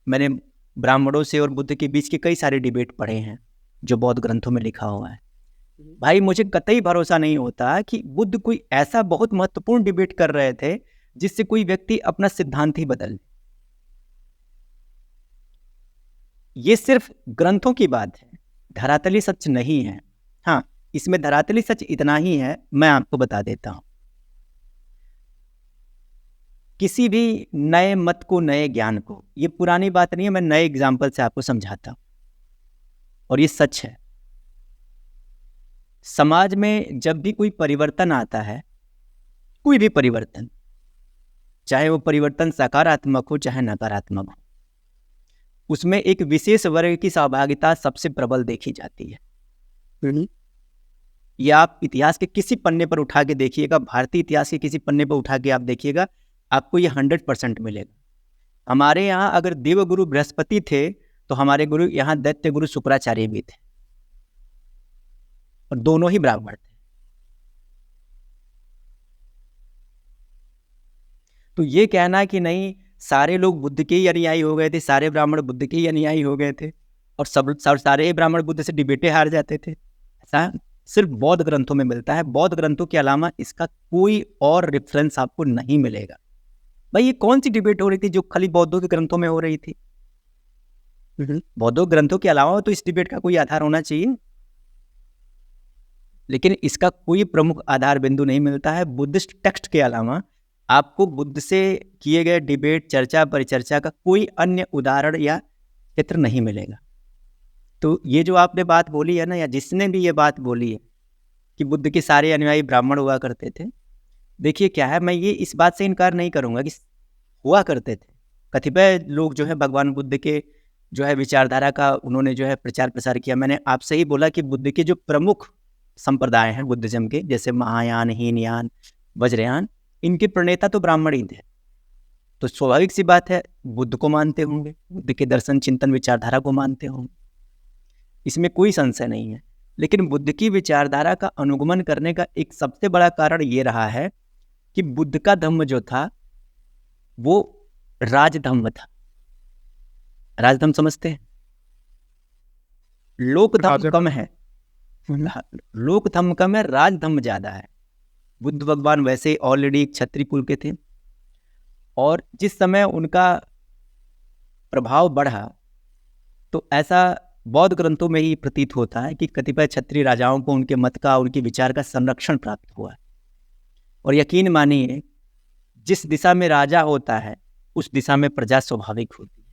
मैंने ब्राह्मणों से और बुद्ध के बीच के कई सारे डिबेट पढ़े हैं जो बौद्ध ग्रंथों में लिखा हुआ है। भाई मुझे कतई भरोसा नहीं होता कि बुद्ध कोई ऐसा बहुत महत्वपूर्ण डिबेट कर रहे थे जिससे कोई व्यक्ति अपना सिद्धांत ही बदल ले। ये सिर्फ ग्रंथों की बात है, धरातली सच नहीं है। हाँ, इसमें धरातली सच इतना ही है, मैं आपको बता देता हूं। किसी भी नए मत को, नए ज्ञान को, ये पुरानी बात नहीं है, मैं नए एग्जाम्पल से आपको समझाता हूं और ये सच है। समाज में जब भी कोई परिवर्तन आता है, कोई भी परिवर्तन, चाहे वो परिवर्तन सकारात्मक हो चाहे नकारात्मक हो, उसमें एक विशेष वर्ग की सहभागिता सबसे प्रबल देखी जाती है। ये आप इतिहास के किसी पन्ने पर उठा के देखिएगा, भारतीय इतिहास के किसी पन्ने पर उठा के आप देखिएगा, आपको ये 100% मिलेगा। हमारे यहाँ अगर देवगुरु बृहस्पति थे तो हमारे गुरु यहाँ दैत्य गुरु शुक्राचार्य भी थे और दोनों ही ब्राह्मण थे। तो ये कहना कि नहीं सारे लोग बुद्ध के ही अनुयायी हो गए थे, सारे ब्राह्मण बुद्ध के ही अनुयायी हो गए थे, और सारे ही ब्राह्मण बुद्ध से डिबेटें हार जाते थे। ऐसा सिर्फ बौद्ध ग्रंथों में मिलता है। बौद्ध ग्रंथों के अलावा इसका कोई और रेफरेंस आपको नहीं मिलेगा। भाई ये कौन सी डिबेट हो रही थी जो खाली बौद्धों के ग्रंथों में हो रही थी? बौद्धों ग्रंथों के अलावा तो इस डिबेट का कोई आधार होना चाहिए, लेकिन इसका कोई प्रमुख आधार बिंदु नहीं मिलता है। बुद्धिस्ट टेक्स्ट के अलावा आपको बुद्ध से किए गए डिबेट, चर्चा, परिचर्चा का कोई अन्य उदाहरण या चित्र नहीं मिलेगा। तो ये जो आपने बात बोली है ना, या जिसने भी ये बात बोली है कि बुद्ध के सारे अनुयायी ब्राह्मण हुआ करते थे, देखिए क्या है, मैं ये इस बात से इनकार नहीं करूँगा कि हुआ करते थे। कतिपय लोग जो है भगवान बुद्ध के जो है विचारधारा का उन्होंने जो है प्रचार प्रसार किया। मैंने आपसे ही बोला कि बुद्ध के जो प्रमुख संप्रदाय हैं बुद्धिज्म के, जैसे महायान, हीनयान, वज्रयान, इनके प्रणेता तो ब्राह्मण ही थे। तो स्वाभाविक सी बात है बुद्ध को मानते होंगे, बुद्ध के दर्शन, चिंतन, विचारधारा को मानते होंगे, इसमें कोई संशय नहीं है। लेकिन बुद्ध की विचारधारा का अनुगमन करने का एक सबसे बड़ा कारण ये रहा है कि बुद्ध का धम्म जो था वो राजधम्म था। राजधम्म समझते हैं? लोक धम्म कम है, लोक धम्म कम है, राजधम्म ज्यादा है। बुद्ध भगवान वैसे ऑलरेडी एक क्षत्रिय कुल के थे, और जिस समय उनका प्रभाव बढ़ा तो ऐसा बौद्ध ग्रंथों में ही प्रतीत होता है कि कतिपय क्षत्रिय राजाओं को उनके मत का, उनके विचार का संरक्षण प्राप्त हुआ। और यकीन मानिए जिस दिशा में राजा होता है उस दिशा में प्रजा स्वाभाविक होती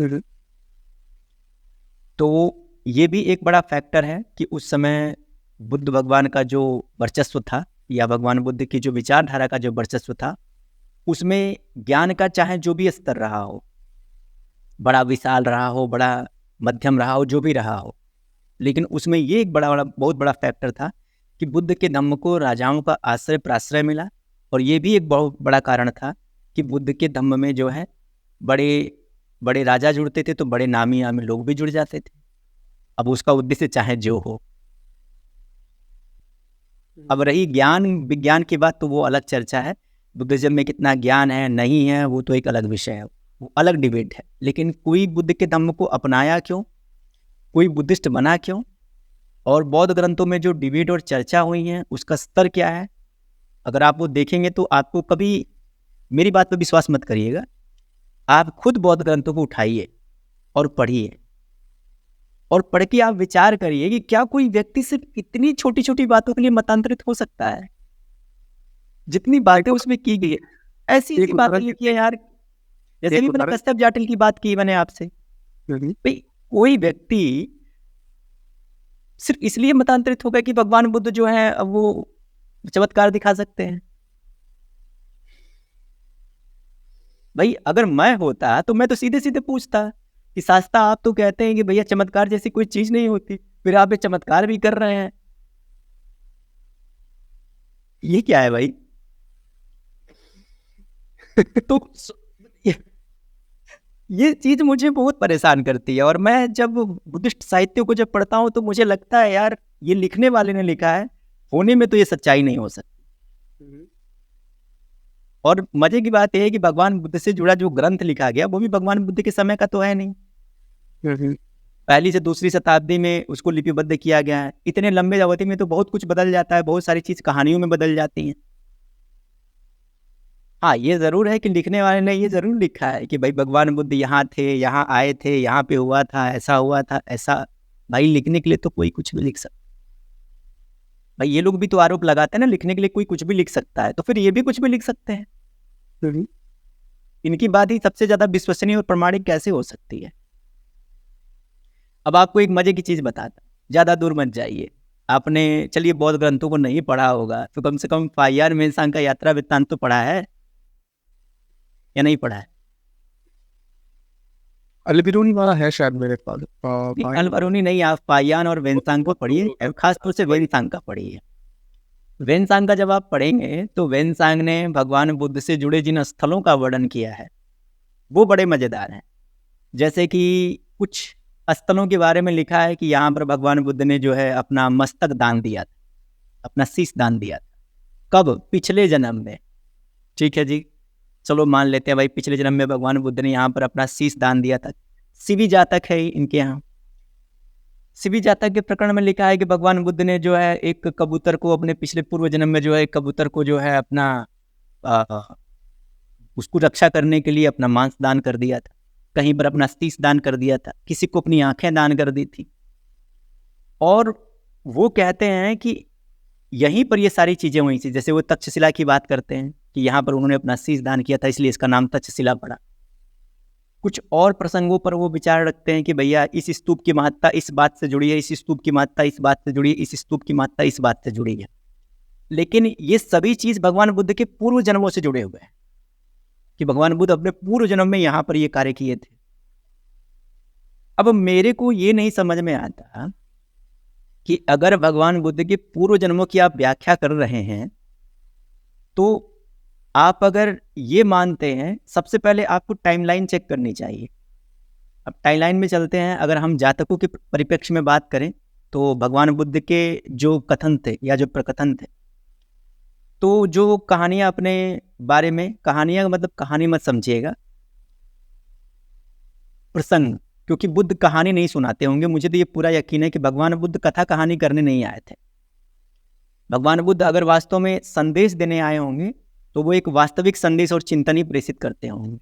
है। तो ये भी एक बड़ा फैक्टर है कि उस समय बुद्ध भगवान का जो वर्चस्व था, या भगवान बुद्ध की जो विचारधारा का जो वर्चस्व था, उसमें ज्ञान का चाहे जो भी स्तर रहा हो, बड़ा विशाल रहा हो, बड़ा मध्यम रहा हो, जो भी रहा हो, लेकिन उसमें ये एक बहुत बड़ा फैक्टर था कि बुद्ध के धम्म को राजाओं का आश्रय प्राश्रय मिला। और ये भी एक बहुत बड़ा कारण था कि बुद्ध के धम्म में जो है बड़े बड़े राजा जुड़ते थे, तो बड़े नामी नामी लोग भी जुड़ जाते थे। अब उसका उद्देश्य चाहे जो हो। अब रही ज्ञान विज्ञान की बात, तो वो अलग चर्चा है। बुद्धिज्म में कितना ज्ञान है नहीं है वो तो एक अलग विषय है, वो अलग डिबेट है। लेकिन कोई बुद्ध के धम्म को अपनाया क्यों, कोई बुद्धिस्ट बना क्यों, और बौद्ध ग्रंथों में जो डिबेट और चर्चा हुई है उसका स्तर क्या है, अगर आप वो देखेंगे तो आपको कभी, मेरी बात पर विश्वास मत करिएगा, आप खुद बौद्ध ग्रंथों को उठाइए और पढ़िए, और पढ़ के आप विचार करिए कि क्या कोई व्यक्ति सिर्फ इतनी छोटी छोटी बातों के लिए मतांतरित हो सकता है, जितनी बातें उसमें की गई है। ऐसी बातें लिखी है यार, जैसे भी मैंने कश्यप जाटिल की बात की मैंने आपसे, भाई कोई व्यक्ति सिर्फ इसलिए मतांतरित होगा कि भगवान बुद्ध जो है अब वो चमत्कार दिखा सकते हैं। भाई अगर मैं होता तो मैं तो सीधे सीधे पूछता कि शास्त्रा आप तो कहते हैं कि भैया चमत्कार जैसी कोई चीज नहीं होती, फिर आप ये चमत्कार भी कर रहे हैं, ये क्या है भाई? तो ये चीज मुझे बहुत परेशान करती है। और मैं जब बुद्धिस्ट साहित्य को जब पढ़ता हूँ तो मुझे लगता है यार ये लिखने वाले ने लिखा है, होने में तो ये सच्चाई नहीं हो सकती। और मजे की बात यह है कि भगवान बुद्ध से जुड़ा जो ग्रंथ लिखा गया वो भी भगवान बुद्ध के समय का तो है नहीं, पहली से दूसरी शताब्दी में उसको लिपिबद्ध किया गया है। इतने लंबे अवधि में तो बहुत कुछ बदल जाता है, बहुत सारी चीज कहानियों में बदल जाती हैं। हाँ ये जरूर है कि लिखने वाले ने ये जरूर लिखा है कि भाई भगवान बुद्ध यहाँ थे, यहाँ आए थे, यहाँ पे हुआ था, ऐसा हुआ था, ऐसा। भाई लिखने के लिए तो कोई कुछ भी लिख सकता। भाई ये लोग भी तो आरोप लगाते हैं ना, लिखने के लिए कोई कुछ भी लिख सकता है, तो फिर ये भी कुछ भी लिख सकते हैं। इनकी बात ही सबसे ज्यादा विश्वसनीय और प्रमाणिक कैसे हो सकती है? अब आपको एक मजे की चीज बताता, ज्यादा दूर मत जाइए। आपने चलिए बौद्ध ग्रंथों को नहीं पढ़ा होगा तो कम से कम फाहियान मेनसांग का यात्रा वृत्तांत तो पढ़ा है या नहीं पढ़ा है? अलबिरूनी वाला है शायद मेरे पास। अलबिरूनी नहीं, आप फाहियान और वेनसांग को पढ़िए, खासतौर से वेनसांग का पढ़िए। वेनसांग का जब आप पढ़ेंगे तो वेनसांग ने भगवान बुद्ध से जुड़े जिन स्थलों का वर्णन किया है वो बड़े मजेदार हैं। जैसे कि कुछ स्थलों के बारे में लिखा है कि यहाँ पर भगवान बुद्ध ने जो है अपना मस्तक दान दिया था, अपना शीश दान दिया था। कब? पिछले जन्म में। ठीक है जी, चलो मान लेते हैं भाई पिछले जन्म में भगवान बुद्ध ने यहाँ पर अपना शीश दान दिया था। शिवी जातक है इनके यहाँ, शिवी जातक के प्रकरण में लिखा है कि भगवान बुद्ध ने जो है एक कबूतर को अपने पिछले पूर्व जन्म में जो है एक कबूतर को जो है अपना उसको रक्षा करने के लिए अपना मांस दान कर दिया था, कहीं पर अपना शीश दान कर दिया था, किसी को अपनी आंखें दान कर दी थी। और वो कहते हैं कि यहीं पर ये सारी चीजें हुई थी। जैसे वो तक्षशिला की बात करते हैं कि यहाँ पर उन्होंने अपना शीश दान किया था, इसलिए इसका नाम तक्षशिला पड़ा। कुछ और प्रसंगों पर वो विचार रखते हैं कि भैया इस स्तूप की महत्ता इस बात से जुड़ी है, इस स्तूप की महत्ता इस बात से जुड़ी है, इस स्तूप की महत्ता इस बात से जुड़ी है। लेकिन ये सभी चीज भगवान बुद्ध के पूर्व जन्मों से जुड़े हुए हैं कि भगवान बुद्ध अपने पूर्व जन्म में यहाँ पर ये कार्य किए थे। अब मेरे को ये नहीं समझ में आता कि अगर भगवान बुद्ध के पूर्व जन्मों की आप व्याख्या कर रहे हैं तो आप अगर ये मानते हैं, सबसे पहले आपको टाइमलाइन चेक करनी चाहिए। अब टाइमलाइन में चलते हैं। अगर हम जातकों के परिप्रेक्ष्य में बात करें तो भगवान बुद्ध के जो कथन थे या जो प्रकथन थे, तो जो कहानियां अपने बारे में, कहानियां का मतलब कहानी मत समझिएगा, प्रसंग, क्योंकि बुद्ध कहानी नहीं सुनाते होंगे। मुझे तो ये पूरा यकीन है कि भगवान बुद्ध कथा कहानी करने नहीं आए थे। भगवान बुद्ध अगर वास्तव में संदेश देने आए होंगे तो वो एक वास्तविक संदेश और चिंतन ही प्रेषित करते होंगे।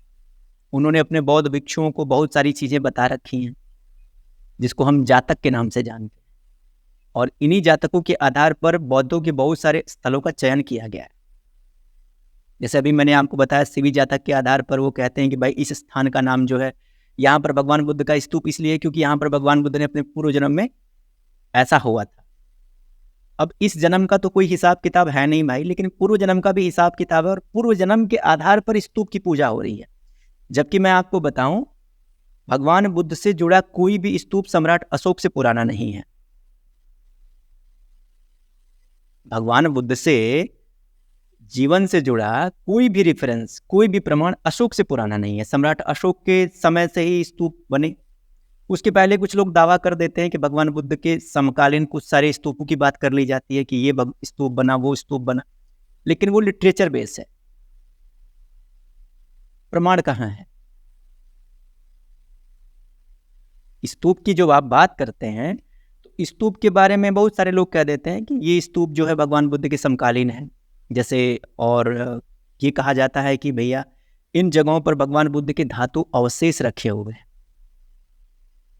उन्होंने अपने बौद्ध भिक्षुओं को बहुत सारी चीजें बता रखी हैं जिसको हम जातक के नाम से जानते हैं, और इन्हीं जातकों के आधार पर बौद्धों के बहुत सारे स्थलों का चयन किया गया है। जैसे अभी मैंने आपको बताया, शिवी जातक के आधार पर वो कहते हैं कि भाई इस स्थान का नाम जो है, यहाँ पर भगवान बुद्ध का स्तूप इसलिए क्योंकि यहाँ पर भगवान बुद्ध ने अपने पूर्व जन्म में ऐसा हुआ था। अब इस जन्म का तो कोई हिसाब किताब है नहीं भाई, लेकिन पूर्व जन्म का भी हिसाब किताब है, और पूर्व जन्म के आधार पर स्तूप की पूजा हो रही है। जबकि मैं आपको बताऊं, भगवान बुद्ध से जुड़ा कोई भी स्तूप सम्राट अशोक से पुराना नहीं है। भगवान बुद्ध से जीवन से जुड़ा कोई भी रेफरेंस, कोई भी प्रमाण अशोक से पुराना नहीं है। सम्राट अशोक के समय से ही स्तूप बने। उसके पहले कुछ लोग दावा कर देते हैं कि भगवान बुद्ध के समकालीन कुछ सारे स्तूपों की बात कर ली जाती है कि ये स्तूप बना, वो स्तूप बना, लेकिन वो लिटरेचर बेस है, प्रमाण कहाँ है? स्तूप की जो आप बात करते हैं, तो स्तूप के बारे में बहुत सारे लोग कह देते हैं कि ये स्तूप जो है भगवान बुद्ध के समकालीन है। जैसे और ये कहा जाता है कि भैया इन जगहों पर भगवान बुद्ध के धातु अवशेष रखे हुए हैं,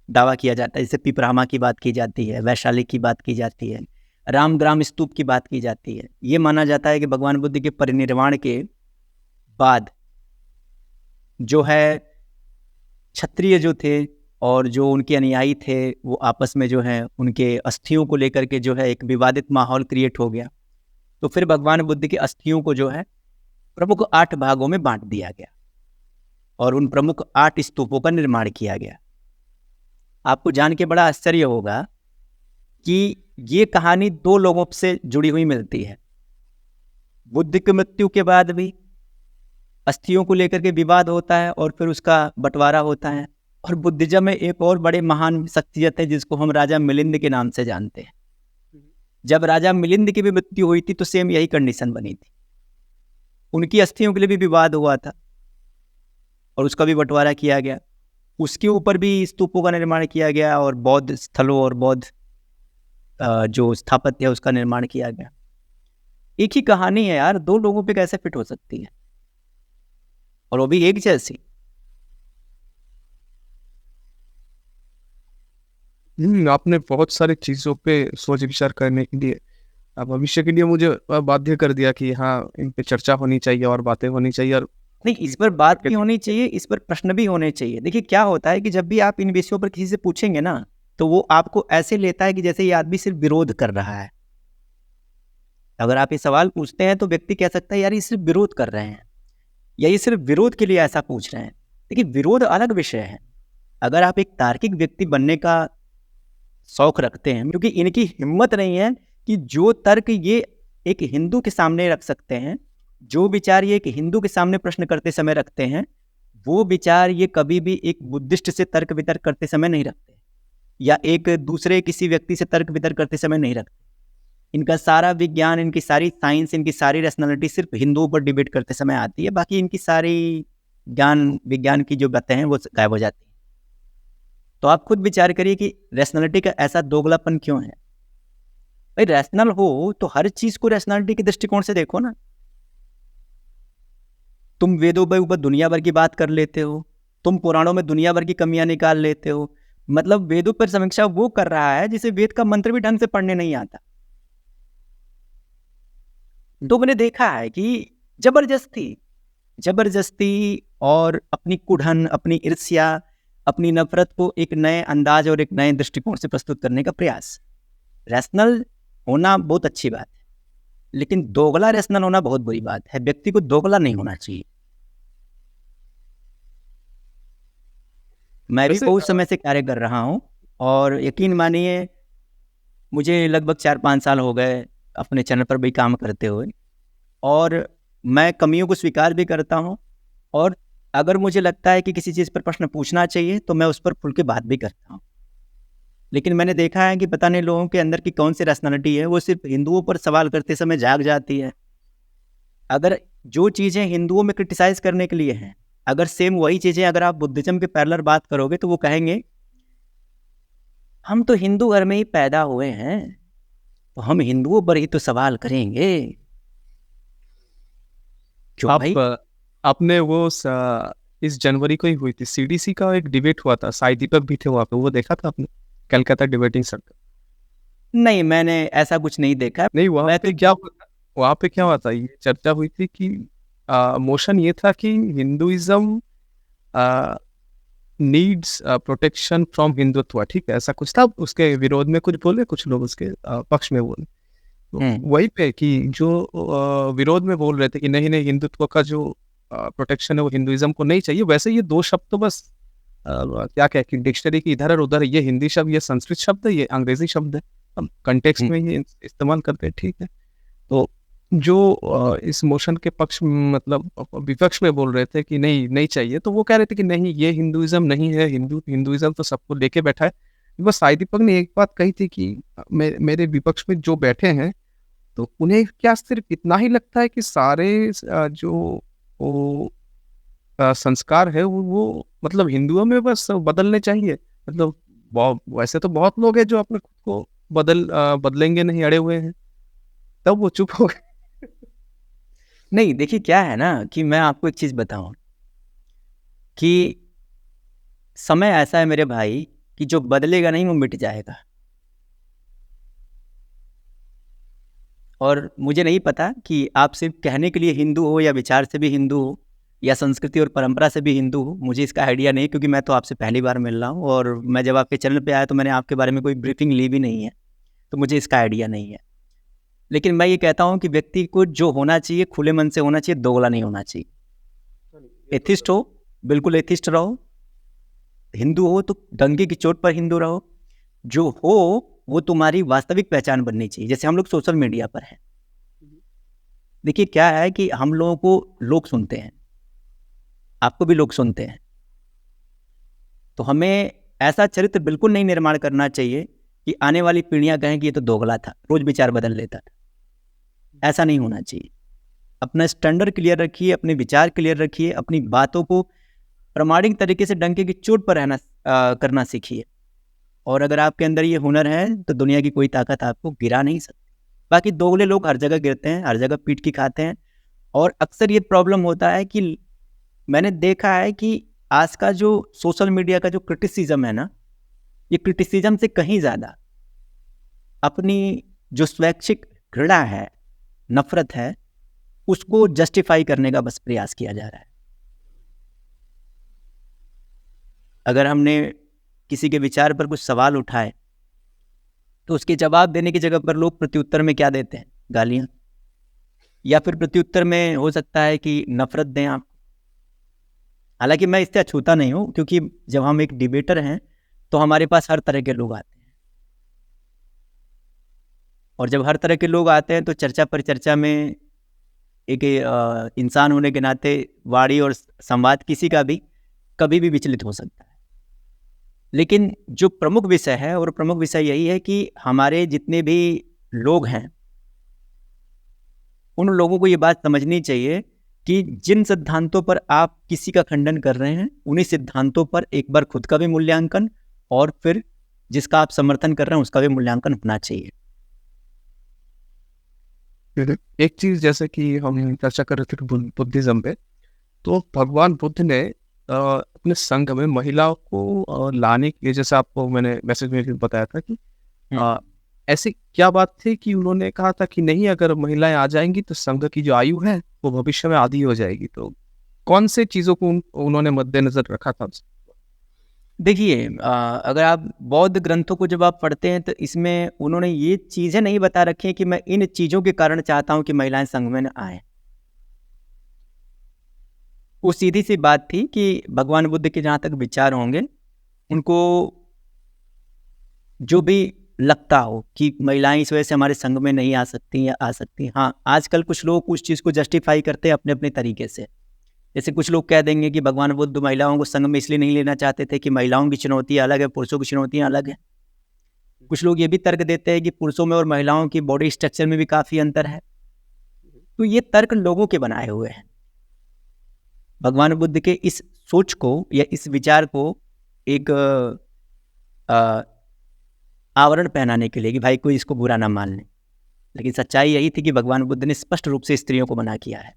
दावा किया जाता है। जैसे पिपरामा की बात की जाती है, वैशाली की बात की जाती है, रामग्राम स्तूप की बात की जाती है। ये माना जाता है कि भगवान बुद्ध के परिनिर्वाण के बाद जो है क्षत्रिय जो थे और जो उनके अनुयायी थे, वो आपस में जो है उनके अस्थियों को लेकर के जो है एक विवादित माहौल क्रिएट हो गया। तो फिर भगवान बुद्ध की अस्थियों को जो है प्रमुख 8 भागों में बांट दिया गया और उन प्रमुख 8 स्तूपों का निर्माण किया गया। आपको जान के बड़ा आश्चर्य होगा कि ये कहानी 2 लोगों से जुड़ी हुई मिलती है। बुद्ध की मृत्यु के बाद भी अस्थियों को लेकर के विवाद होता है और फिर उसका बंटवारा होता है। और बुद्धिज्म में एक और बड़े महान शख्सियत है जिसको हम राजा मिलिंद के नाम से जानते हैं। जब राजा मिलिंद की भी मृत्यु हुई थी तो सेम यही कंडीशन बनी थी। उनकी अस्थियों के लिए भी विवाद हुआ था और उसका भी बंटवारा किया गया। उसके ऊपर भी स्तूपों का निर्माण किया गया और बौद्ध स्थलों और बौद्ध जो स्थापत्य है उसका निर्माण किया गया। एक ही कहानी है यार, 2 लोगों पे कैसे फिट हो सकती है, और वो भी एक जैसी। आपने बहुत सारी चीजों पे सोच विचार करने के लिए, भविष्य के लिए मुझे बाध्य कर दिया कि हाँ, इन पे चर्चा होनी चाहिए और बातें होनी चाहिए। और नहीं, इस पर बात भी होनी चाहिए, इस पर प्रश्न भी होने चाहिए। देखिए क्या होता है कि जब भी आप इन विषयों पर किसी से पूछेंगे ना, तो वो आपको ऐसे लेता है कि जैसे ये आदमी सिर्फ विरोध कर रहा है। अगर आप ये सवाल पूछते हैं तो व्यक्ति कह सकता है यार ये सिर्फ विरोध कर रहे हैं, या ये सिर्फ विरोध के लिए ऐसा पूछ रहे हैं। देखिए विरोध अलग विषय है। अगर आप एक तार्किक व्यक्ति बनने का शौक रखते हैं, क्योंकि इनकी हिम्मत नहीं है कि जो तर्क ये एक हिंदू के सामने रख सकते हैं, जो विचार ये एक हिंदू के सामने प्रश्न करते समय रखते हैं, वो विचार ये कभी भी एक बुद्धिस्ट से तर्क वितर्क करते समय नहीं रखते, या एक दूसरे किसी व्यक्ति से तर्क वितर्क करते समय नहीं रखते। इनका सारा विज्ञान, इनकी सारी साइंस, इनकी सारी रैशनैलिटी सिर्फ हिंदुओं पर डिबेट करते समय आती है। बाकी इनकी सारी ज्ञान विज्ञान की जो बातें हैं वो गायब हो जाती हैं। तो आप खुद विचार करिए कि रैशनैलिटी का ऐसा दोगलापन क्यों है। भाई रैशनल हो तो हर चीज को रैशनैलिटी के दृष्टिकोण से देखो ना। तुम वेदों में ऊपर दुनिया भर की बात कर लेते हो, तुम पुराणों में दुनिया भर की कमियां निकाल लेते हो। मतलब वेदों पर समीक्षा वो कर रहा है जिसे वेद का मंत्र भी ढंग से पढ़ने नहीं आता। तो मैंने देखा है कि जबरदस्ती और अपनी कुढ़न, अपनी ईर्ष्या, अपनी नफरत को एक नए अंदाज और एक नए दृष्टिकोण से प्रस्तुत करने का प्रयास। रैशनल होना बहुत अच्छी बात है, लेकिन दोगला रैशनल होना बहुत बुरी बात है। व्यक्ति को दोगला नहीं होना चाहिए। मैं भी वैसे बहुत समय से कार्य कर रहा हूँ और यकीन मानिए मुझे लगभग 4-5 साल हो गए अपने चैनल पर भी काम करते हुए, और मैं कमियों को स्वीकार भी करता हूँ। और अगर मुझे लगता है कि किसी चीज़ पर प्रश्न पूछना चाहिए तो मैं उस पर खुल के बात भी करता हूँ। लेकिन मैंने देखा है कि पता नहीं लोगों के अंदर की कौन सी रैशनैलिटी है, वो सिर्फ हिंदुओं पर सवाल करते समय जाग जाती है। अगर जो चीज़ें हिंदुओं में क्रिटिसाइज करने के लिए हैं, अगर सेम वही चीज़ें अगर आप बुद्धिज्म के पैरेलल बात करोगे तो वो कहेंगे हम तो हिंदू घर में ही पैदा हुए हैं, तो हम हिंदुओं पर ही तो सवाल करेंगे। क्यों भाई? आपने इस जनवरी को ही हुई थी सीडीसी का एक डिबेट हुआ था, साई दीपक भी थे वहाँ पे, वो देखा था आपने? Calcutta debating circle. नहीं, मैंने ऐसा कुछ नहीं देखा। नहीं, वहाँ मैं पे तो क्या हुआ था, वहाँ पे क्या हुआ था, ये चर्चा हुई थी कि मोशन ये था कि Hinduism needs protection from Hindutva, ठीक है, ऐसा कुछ था। उसके विरोध में कुछ बोले, कुछ लोग उसके पक्ष में बोले। तो वही पे कि जो विरोध में बोल रहे थे कि नहीं नहीं, हिंदुत्व का जो प्रोटेक्शन है वो हिंदुइज्म को नहीं चाहिए। वैसे ये दो शब्द तो बस क्या कह कि डिक्शनरी की इधर और उधर, ये हिंदी शब्द, ये संस्कृत शब्द है, ये अंग्रेजी शब्द है, हम कंटेक्स्ट में ये इस्तेमाल करते हैं, ठीक है। तो जो इस मोशन के पक्ष मतलब विपक्ष में बोल रहे थे कि नहीं नहीं चाहिए, तो वो कह रहे थे कि नहीं, ये हिंदुइज्म नहीं है, हिंदुइज्म तो सबको लेके बैठा है। बस साई दीपक ने एक बात कही थी कि मेरे विपक्ष में जो बैठे हैं, तो उन्हें क्या सिर्फ इतना ही लगता है कि सारे जो वो संस्कार है वो मतलब हिंदुओं में बस बदलने चाहिए? मतलब वैसे तो बहुत लोग हैं जो अपने खुद को बदलेंगे नहीं अड़े हुए हैं। तब वो चुप हो गए। नहीं, देखिए क्या है ना कि मैं आपको एक चीज़ बताऊं कि समय ऐसा है मेरे भाई कि जो बदलेगा नहीं वो मिट जाएगा। और मुझे नहीं पता कि आप सिर्फ कहने के लिए हिंदू हो या विचार से भी हिंदू हो या संस्कृति और परंपरा से भी हिंदू हो, मुझे इसका आइडिया नहीं, क्योंकि मैं तो आपसे पहली बार मिल रहा हूँ और मैं जब आपके चैनल पे आया तो मैंने आपके बारे में कोई ब्रीफिंग ली भी नहीं है, तो मुझे इसका आइडिया नहीं है। लेकिन मैं ये कहता हूँ कि व्यक्ति को जो होना चाहिए खुले मन से होना चाहिए, दोगला नहीं होना चाहिए। एथिस्ट हो, बिल्कुल एथिस्ट रहो। हिंदू हो तो डंके की चोट पर हिंदू रहो। जो हो वो तुम्हारी वास्तविक पहचान बननी चाहिए। जैसे हम लोग सोशल मीडिया पर हैं, देखिए क्या है कि हम लोगों को लोग सुनते हैं, आपको भी लोग सुनते हैं, तो हमें ऐसा चरित्र बिल्कुल नहीं निर्माण करना चाहिए कि आने वाली पीढ़ियां कहें कि ये तो दोगला था, रोज विचार बदल लेता था। ऐसा नहीं होना चाहिए। अपना स्टैंडर्ड क्लियर रखिए, अपने विचार क्लियर रखिए, अपनी बातों को प्रामाणिक तरीके से डंके की चोट पर रहना करना सीखिए। और अगर आपके अंदर ये हुनर है तो दुनिया की कोई ताकत आपको गिरा नहीं सकती। बाकी दोगले लोग हर जगह गिरते हैं, हर जगह पीट की खाते हैं। और अक्सर ये प्रॉब्लम होता है कि मैंने देखा है कि आज का जो सोशल मीडिया का जो क्रिटिसिज्म है ना, ये क्रिटिसिज्म से कहीं ज़्यादा अपनी जो स्वैच्छिक घृणा है, नफरत है, उसको जस्टिफाई करने का बस प्रयास किया जा रहा है। अगर हमने किसी के विचार पर कुछ सवाल उठाए तो उसके जवाब देने की जगह पर लोग प्रत्युत्तर में क्या देते हैं? गालियां। या फिर प्रत्युत्तर में हो सकता है कि नफरत दें आप। हालांकि मैं इससे अछूता नहीं हूं, क्योंकि जब हम एक डिबेटर हैं तो हमारे पास हर तरह के लोग आते हैं, और जब हर तरह के लोग आते हैं तो चर्चा परिचर्चा में एक इंसान होने के नाते वाणी और संवाद किसी का भी कभी भी विचलित हो सकता है। लेकिन जो प्रमुख विषय है, और प्रमुख विषय यही है कि हमारे जितने भी लोग हैं उन लोगों को ये बात समझनी चाहिए कि जिन सिद्धांतों पर आप किसी का खंडन कर रहे हैं, उन्हीं सिद्धांतों पर एक बार खुद का भी मूल्यांकन और फिर जिसका आप समर्थन कर रहे हैं उसका भी मूल्यांकन होना चाहिए। एक चीज जैसे कि हम चर्चा कर रहे थे बुद्धिज्म पे, तो भगवान बुद्ध ने अपने संघ में महिलाओं को लाने के लिए, जैसे आपको मैंने मैसेज में भी बताया था कि अ, ऐसी क्या बात थी कि उन्होंने कहा था कि नहीं, अगर महिलाएं आ जाएंगी तो संघ की जो आयु है वो भविष्य में आधी हो जाएगी। तो कौन से चीजों को उन्होंने मद्देनजर रखा था? देखिए अगर आप बौद्ध ग्रंथों को जब आप पढ़ते हैं तो इसमें उन्होंने ये चीज़ें नहीं बता रखी हैं कि मैं इन चीज़ों के कारण चाहता हूँ कि महिलाएं संघ में न आएं। वो सीधी सी बात थी कि भगवान बुद्ध के जहाँ तक विचार होंगे, उनको जो भी लगता हो कि महिलाएं इस वजह से हमारे संघ में नहीं आ सकती या आ सकती। हाँ, आजकल कुछ लोग उस चीज़ को जस्टिफाई करते हैं अपने अपने तरीके से। जैसे कुछ लोग कह देंगे कि भगवान बुद्ध महिलाओं को संघ में इसलिए नहीं लेना चाहते थे कि महिलाओं की चुनौती अलग है, पुरुषों की चुनौतियाँ अलग है। कुछ लोग ये भी तर्क देते हैं कि पुरुषों में और महिलाओं की बॉडी स्ट्रक्चर में भी काफ़ी अंतर है। तो ये तर्क लोगों के बनाए हुए हैं। भगवान बुद्ध के इस सोच को या इस विचार को एक आवरण पहनाने के लिए कि भाई कोई इसको बुरा ना मान ले, लेकिन सच्चाई यही थी कि भगवान बुद्ध ने स्पष्ट रूप से स्त्रियों को मना किया है।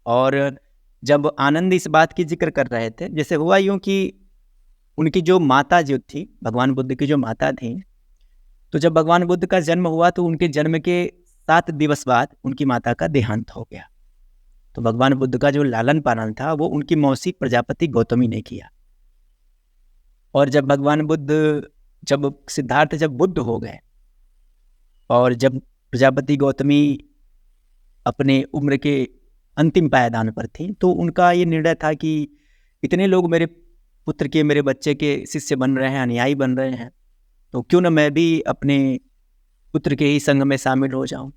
और जब आनंद इस बात की जिक्र कर रहे थे, जैसे हुआ यूँ कि उनकी जो माता जो थी, भगवान बुद्ध की जो माता थी, तो जब भगवान बुद्ध का जन्म हुआ तो उनके जन्म के 7 दिवस बाद उनकी माता का देहांत हो गया। तो भगवान बुद्ध का जो लालन पालन था वो उनकी मौसी प्रजापति गौतमी ने किया। और जब भगवान बुद्ध जब सिद्धार्थ जब बुद्ध हो गए और जब प्रजापति गौतमी अपने उम्र के अंतिम पायदान पर थी, तो उनका ये निर्णय था कि इतने लोग मेरे पुत्र के, मेरे बच्चे के शिष्य बन रहे हैं, अनुयायी बन रहे हैं, तो क्यों न मैं भी अपने पुत्र के ही संघ में शामिल हो जाऊं।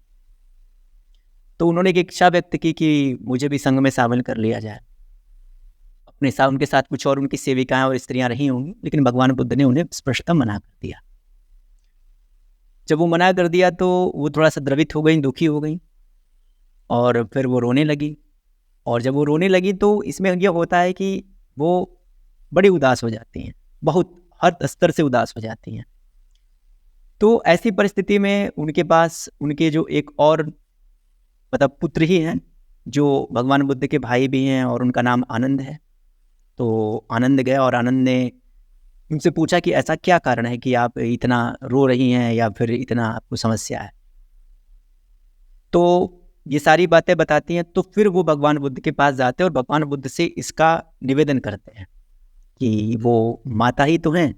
तो उन्होंने एक इच्छा व्यक्त की कि मुझे भी संघ में शामिल कर लिया जाए। अपने साथ उनके साथ कुछ और उनकी सेविकाएं और स्त्रियां रही होंगी, लेकिन भगवान बुद्ध ने उन्हें स्पष्टतः मना कर दिया। जब वो मना कर दिया तो वो थोड़ा सा द्रवित हो गई, दुखी हो गई और फिर वो रोने लगी। और जब वो रोने लगी तो इसमें यह होता है कि वो बड़ी उदास हो जाती हैं, बहुत हर स्तर से उदास हो जाती हैं। तो ऐसी परिस्थिति में उनके पास उनके जो एक और मतलब पुत्र ही हैं, जो भगवान बुद्ध के भाई भी हैं और उनका नाम आनंद है। तो आनंद गए और आनंद ने उनसे पूछा कि ऐसा क्या कारण है कि आप इतना रो रही हैं या फिर इतना आपको समस्या है। तो ये सारी बातें बताती हैं। तो फिर वो भगवान बुद्ध के पास जाते हैं और भगवान बुद्ध से इसका निवेदन करते हैं कि वो माता ही तो हैं।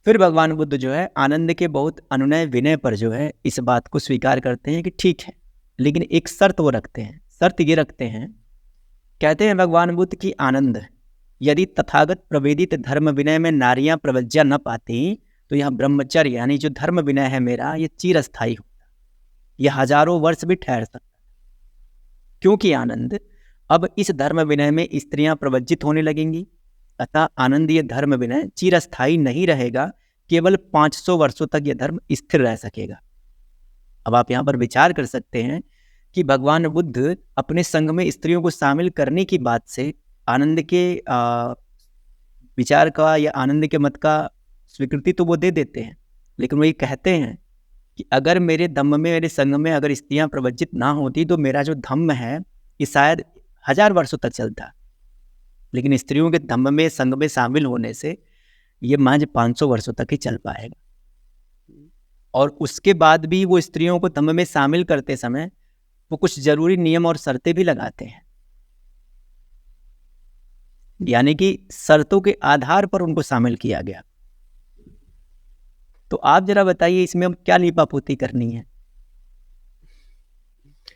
फिर भगवान बुद्ध जो है आनंद के बहुत अनुनय विनय पर जो है इस बात को स्वीकार करते हैं कि ठीक है, लेकिन एक शर्त वो रखते हैं। शर्त ये रखते हैं, कहते हैं भगवान बुद्ध की आनंद, यदि तथागत प्रवेदित धर्म विनय में नारियां प्रवज्जा न पाती तो यह ब्रह्मचर्य यानी जो धर्म विनय है मेरा, ये चिरस्थायी होता, यह हजारों वर्ष भी ठहर सकता। क्योंकि आनंद अब इस धर्म विनय में स्त्रियां प्रवज्जित होने लगेंगी, अतः आनंद ये धर्म विनय चिरस्थायी नहीं रहेगा, केवल 500 वर्षों तक यह धर्म स्थिर रह सकेगा। अब आप यहाँ पर विचार कर सकते हैं कि भगवान बुद्ध अपने संघ में स्त्रियों को शामिल करने की बात से आनंद के विचार का या आनंद के मत का स्वीकृति तो वो दे देते हैं, लेकिन वो ये कहते हैं कि अगर मेरे धम्म में, मेरे संघ में अगर स्त्रियां प्रवज्जित ना होती तो मेरा जो धम्म है ये शायद 1000 वर्षों तक चलता, लेकिन स्त्रियों के धम्म में, संघ में शामिल होने से ये महज 500 वर्षों तक ही चल पाएगा। और उसके बाद भी वो स्त्रियों को धम्म में शामिल करते समय वो कुछ जरूरी नियम और शर्तें भी लगाते हैं, यानी कि शर्तों के आधार पर उनको शामिल किया गया। तो आप जरा बताइए इसमें अब क्या लीपापोती करनी है?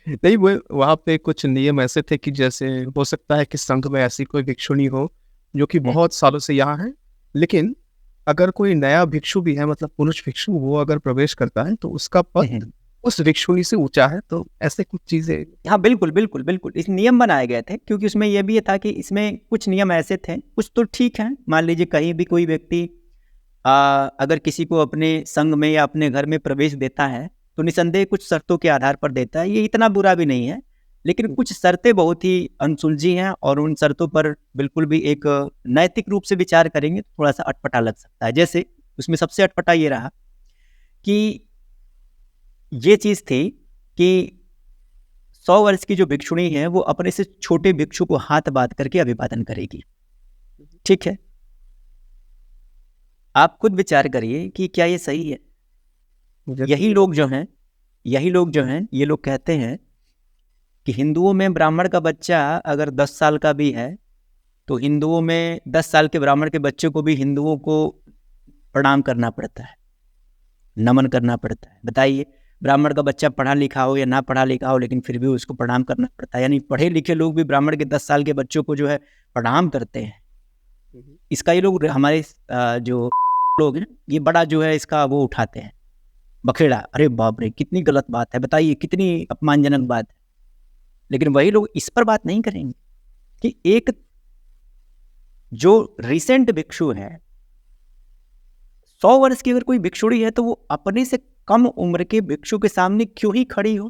नहीं, वो वहाँ पे कुछ नियम ऐसे थे कि जैसे हो सकता है कि संघ में ऐसी कोई भिक्षुणी हो जो कि बहुत सालों से यहाँ है, लेकिन अगर कोई नया भिक्षु भी है, मतलब पुरुष भिक्षु, वो अगर प्रवेश करता है तो उसका पद उस भिक्षुणी से ऊंचा है। तो ऐसे कुछ चीजें, हाँ बिल्कुल बिल्कुल बिल्कुल, इस नियम बनाए गए थे क्योंकि उसमें यह भी था कि इसमें कुछ नियम ऐसे थे, कुछ तो ठीक है। मान लीजिए कहीं भी कोई व्यक्ति अगर किसी को अपने संघ में या अपने घर में प्रवेश देता है तो निसंदेह कुछ शर्तों के आधार पर देता है, ये इतना बुरा भी नहीं है। लेकिन कुछ शर्तें बहुत ही अनसुलझी हैं और उन शर्तों पर बिल्कुल भी एक नैतिक रूप से विचार करेंगे तो थोड़ा सा अटपटा लग सकता है। जैसे उसमें सबसे अटपटा ये रहा कि ये चीज़ थी कि 100 वर्ष की जो भिक्षुणी है वो अपने से छोटे भिक्षु को हाथ बांध करके अभिवादन करेगी। ठीक है, आप खुद विचार करिए कि क्या ये सही है? यही लोग जो हैं ये लोग कहते हैं कि हिंदुओं में ब्राह्मण का बच्चा अगर 10 साल का भी है तो हिंदुओं में 10 साल के ब्राह्मण के बच्चे को भी हिंदुओं को प्रणाम करना पड़ता है, नमन करना पड़ता है। बताइए, ब्राह्मण का बच्चा पढ़ा लिखा हो या ना पढ़ा लिखा हो लेकिन फिर भी उसको प्रणाम करना पड़ता है। यानी पढ़े लिखे लोग भी ब्राह्मण के 10 साल के बच्चों को जो है प्रणाम करते हैं। इसका ये लोग हमारे जो लोग हैं ये बड़ा जो है इसका वो उठाते हैं बखेड़ा। अरे बाप रे, कितनी गलत बात है, बताइए कितनी अपमानजनक बात है। लेकिन वही लोग इस पर बात नहीं करेंगे कि एक जो रिसेंट भिक्षु है, 100 वर्ष की अगर कोई भिक्षुणी है तो वो अपने से कम उम्र के भिक्षु के सामने क्यों ही खड़ी हो,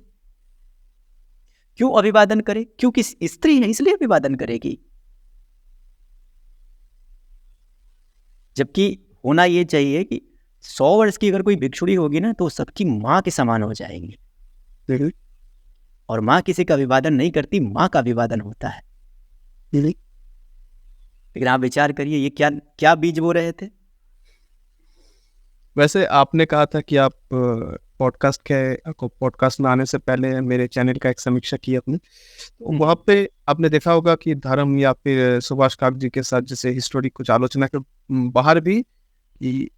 क्यों अभिवादन करे? क्योंकि स्त्री है इसलिए अभिवादन करेगी। जबकि होना ये चाहिए कि 100 वर्ष की अगर कोई भिक्षुणी होगी ना तो सबकी माँ के समान हो जाएंगी। और माँ किसी का अभिवादन नहीं करती, माँ का अभिवादन होता है। लेकिन आप विचार करिए ये क्या क्या बीज बो रहे थे। वैसे आपने कहा था कि आप पॉडकास्ट में आने से पहले मेरे चैनल का एक समीक्षा की आपने, तो वहाँ पे आपने देखा होगा कि धर्म या फिर सुभाष काक जी के साथ जैसे हिस्टोरिक कुछ आलोचना के बाहर भी कि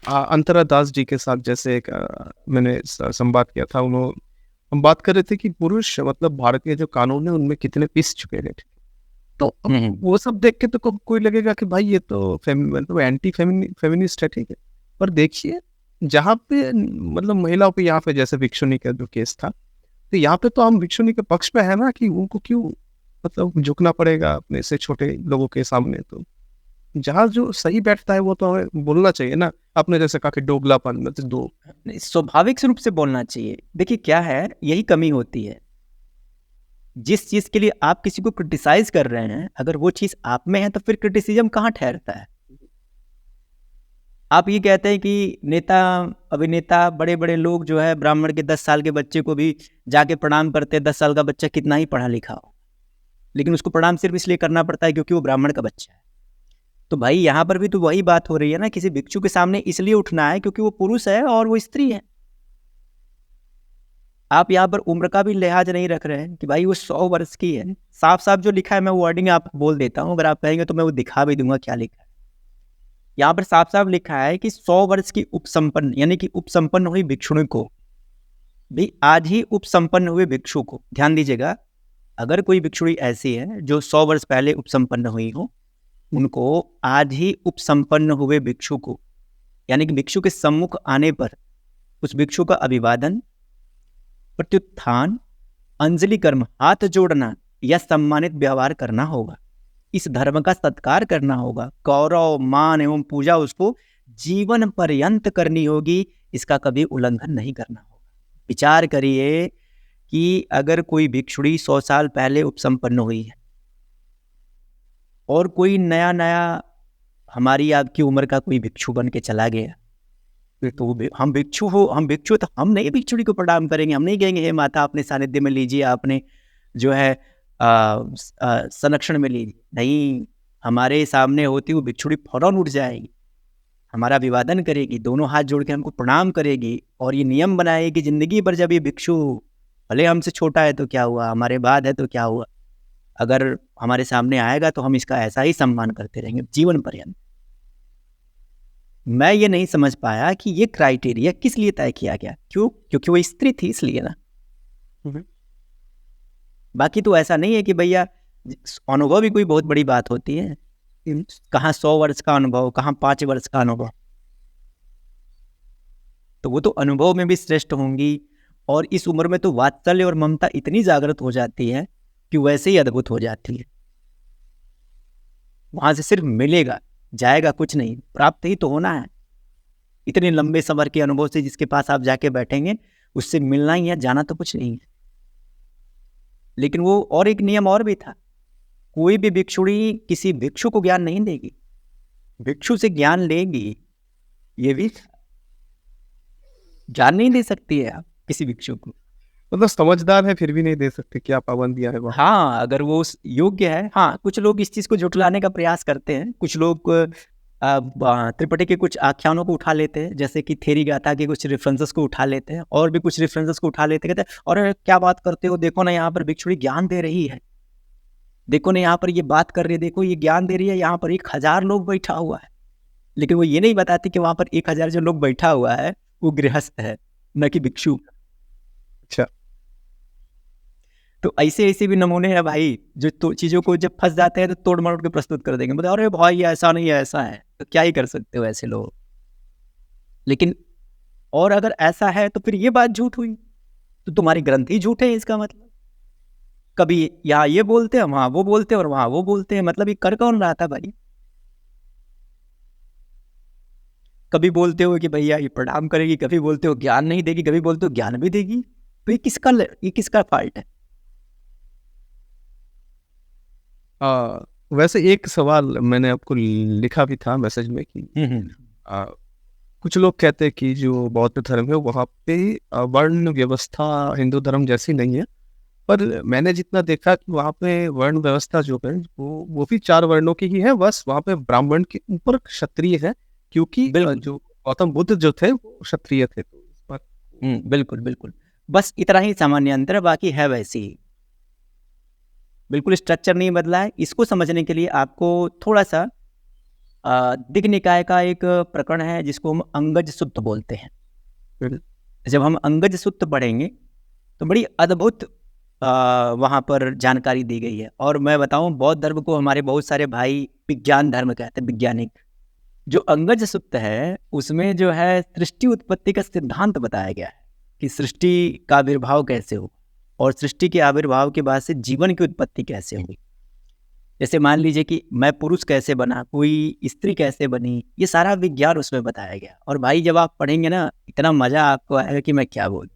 अंतरा दास जी के साथ जैसे एक मैंने संवाद किया था, उन्होंने हम बात कर रहे थे कि पुरुष मतलब भारत के जो कानून है उनमें कितने पिस चुके हैं। तो वो सब देख के तो कोई लगेगा कि भाई ये तो मतलब एंटी फेमिनिस्ट है, ठीक है। पर देखिए जहाँ पे मतलब महिलाओं पे यहाँ पे जैसे भिक्षुणी का जो केस था, तो यहाँ पे तो हम भिक्षुणी के पक्ष में है ना कि उनको क्यों मतलब झुकना पड़ेगा अपने से छोटे लोगों के सामने। तो जहाँ जो सही बैठता है वो तो हमें बोलना चाहिए ना। आपने जैसे कहा कि दोगलापन मतलब दो स्वाभाविक रूप से बोलना चाहिए। देखिए क्या है, यही कमी होती है। जिस चीज के लिए आप किसी को क्रिटिसाइज कर रहे हैं अगर वो चीज आप में है तो फिर क्रिटिसिज्म कहाँ ठहरता है? आप ये कहते हैं कि नेता अभिनेता बड़े बड़े लोग जो है ब्राह्मण के 10 साल के बच्चे को भी जाके प्रणाम करते हैं। 10 साल का बच्चा कितना ही पढ़ा लिखा हो लेकिन उसको प्रणाम सिर्फ इसलिए करना पड़ता है क्योंकि वो ब्राह्मण का बच्चा है। तो भाई यहाँ पर भी तो वही बात हो रही है ना, किसी भिक्षु के सामने इसलिए उठना है क्योंकि वो पुरुष है और वो स्त्री है। आप यहाँ पर उम्र का भी लिहाज नहीं रख रहे हैं कि भाई वो 100 वर्ष की है। साफ साफ जो लिखा है मैं वर्डिंग आपको बोल देता हूँ, अगर आप कहेंगे तो मैं वो दिखा भी दूंगा क्या लिखा है। यहाँ पर साफ साफ लिखा है कि 100 वर्ष की उपसंपन्न यानी कि उपसंपन्न हुई भिक्षुणी को भी आज ही उपसंपन्न हुए भिक्षु को, ध्यान दीजिएगा, अगर कोई भिक्षुणी ऐसी है जो 100 वर्ष पहले उपसंपन्न हुई हो, उनको आज ही उपसंपन्न हुए भिक्षु को यानी कि भिक्षु के सम्मुख आने पर उस भिक्षु का अभिवादन, प्रत्युत्थान, अंजलि कर्म, हाथ जोड़ना या सम्मानित व्यवहार करना होगा। इस धर्म का सत्कार करना होगा। गौरव, मान एवं पूजा उसको जीवन पर्यंत करनी होगी। इसका कभी उल्लंघन नहीं करना होगा। विचार करिए कि अगर कोई भिक्षुणी 100 साल पहले उपसंपन्न हुई है और कोई नया नया हमारी आपकी उम्र का कोई भिक्षु बन के चला गया तो हम भिक्षु तो हम नहीं भिक्षुणी को प्रणाम करेंगे। हम नहीं कहेंगे हे माता अपने सानिध्य में लीजिए, आपने जो है संरक्षण में लीजिए। नहीं, हमारे सामने होती हुई भिक्षुणी फौरन उठ जाएगी, हमारा अभिवादन करेगी, दोनों हाथ जोड़ के हमको प्रणाम करेगी और ये नियम बनाएगी कि जिंदगी भर जब ये भिक्षु भले हमसे छोटा है तो क्या हुआ, हमारे बाद है तो क्या हुआ, अगर हमारे सामने आएगा तो हम इसका ऐसा ही सम्मान करते रहेंगे जीवन पर्यंत। मैं ये नहीं समझ पाया कि ये क्राइटेरिया किस लिए तय किया गया। क्यों? क्योंकि वो स्त्री थी इसलिए ना। बाकी तो ऐसा नहीं है कि भैया अनुभव भी कोई बहुत बड़ी बात होती है। कहाँ 100 वर्ष का अनुभव, कहाँ 5 वर्ष का अनुभव, तो वो तो अनुभव में भी श्रेष्ठ होंगी। और इस उम्र में तो वात्सल्य और ममता इतनी जागृत हो जाती है कि वैसे ही अद्भुत हो जाती है। वहां से सिर्फ मिलेगा, जाएगा कुछ नहीं, प्राप्त ही तो होना है। इतने लंबे सफर के अनुभव से जिसके पास आप जाके बैठेंगे उससे मिलना ही है, जाना तो कुछ नहीं है। लेकिन वो और एक नियम और भी था, कोई भी भिक्षुणी किसी भिक्षु को ज्ञान नहीं देगी, भिक्षु से ज्ञान लेगी, ये भी ज्ञान नहीं दे सकती है आप किसी भिक्षु को। मतलब समझदार है फिर भी नहीं दे सकते, क्या पाबंदियां है वहाँ? हाँ, अगर वो योग्य है। हाँ, कुछ लोग इस चीज को झुठलाने का प्रयास करते हैं, कुछ लोग त्रिपिटक के कुछ आख्यानों को उठा लेते हैं, जैसे कि थेरी गाथा के कुछ रेफरेंसेस को उठा लेते हैं, और भी कुछ रेफरेंसेस को उठा लेते हैं, कहते हैं और क्या बात करते हो, देखो ना यहाँ पर भिक्षुणी ज्ञान दे रही है, देखो ना यहाँ पर ये बात कर रही है, देखो ये ज्ञान दे रही है, यहाँ पर 1000 लोग बैठा हुआ है। लेकिन वो ये नहीं बताती कि वहां पर 1000 जो लोग बैठा हुआ है वो गृहस्थ है, न कि भिक्षु। अच्छा। तो ऐसे ऐसे भी नमूने हैं भाई, जो तो चीजों को जब फंस जाते हैं तो तोड़ मरोड़ के प्रस्तुत कर देंगे, मतलब अरे भाई ऐसा नहीं है, ऐसा है, तो क्या ही कर सकते हो ऐसे लोग। लेकिन और अगर ऐसा है तो फिर ये बात झूठ हुई, तो तुम्हारी ग्रंथ ही झूठे है, इसका मतलब कभी यहाँ ये बोलते हैं, वहां वो बोलते हैं, और वहां वो बोलते हैं, मतलब ये कर कौन रहा था भाई? कभी बोलते हो कि भैया ये प्रणाम करेगी, कभी बोलते हो ज्ञान नहीं देगी, कभी बोलते हो ज्ञान भी देगी, तो ये किसका फॉल्ट है? वैसे एक सवाल मैंने आपको लिखा भी था मैसेज में कि आ, कुछ लोग कहते हैं कि जो बौद्ध धर्म है वहाँ पे वर्ण व्यवस्था हिंदू धर्म जैसी नहीं है, पर मैंने जितना देखा कि वहाँ पे वर्ण व्यवस्था जो है वो भी 4 वर्णों की ही है, बस वहाँ पे ब्राह्मण के ऊपर क्षत्रिय है, क्योंकि जो गौतम बुद्ध जो थे वो क्षत्रिय थे। तो इस बात बिल्कुल बिल्कुल, बस इतना ही सामान्य अंतर है, बाकी है वैसी ही, बिल्कुल स्ट्रक्चर नहीं बदला है। इसको समझने के लिए आपको थोड़ा सा दिग्ग निकाय का एक प्रकरण है जिसको हम अंगज सुत्त बोलते हैं। जब हम अंगज सुत्त पढ़ेंगे तो बड़ी अद्भुत वहाँ पर जानकारी दी गई है। और मैं बताऊं, बौद्ध धर्म को हमारे बहुत सारे भाई विज्ञान धर्म कहते हैं, वैज्ञानिक। जो अंगज सुत्त है उसमें जो है सृष्टि उत्पत्ति का सिद्धांत बताया गया है कि सृष्टि का आविर्भाव कैसे हो, और सृष्टि के आविर्भाव के बाद से जीवन की उत्पत्ति कैसे हुई। जैसे मान लीजिए कि मैं पुरुष कैसे बना, कोई स्त्री कैसे बनी, ये सारा विज्ञान उसमें बताया गया। और भाई जब आप पढ़ेंगे ना, इतना मजा आपको आएगा कि मैं क्या बोलूं।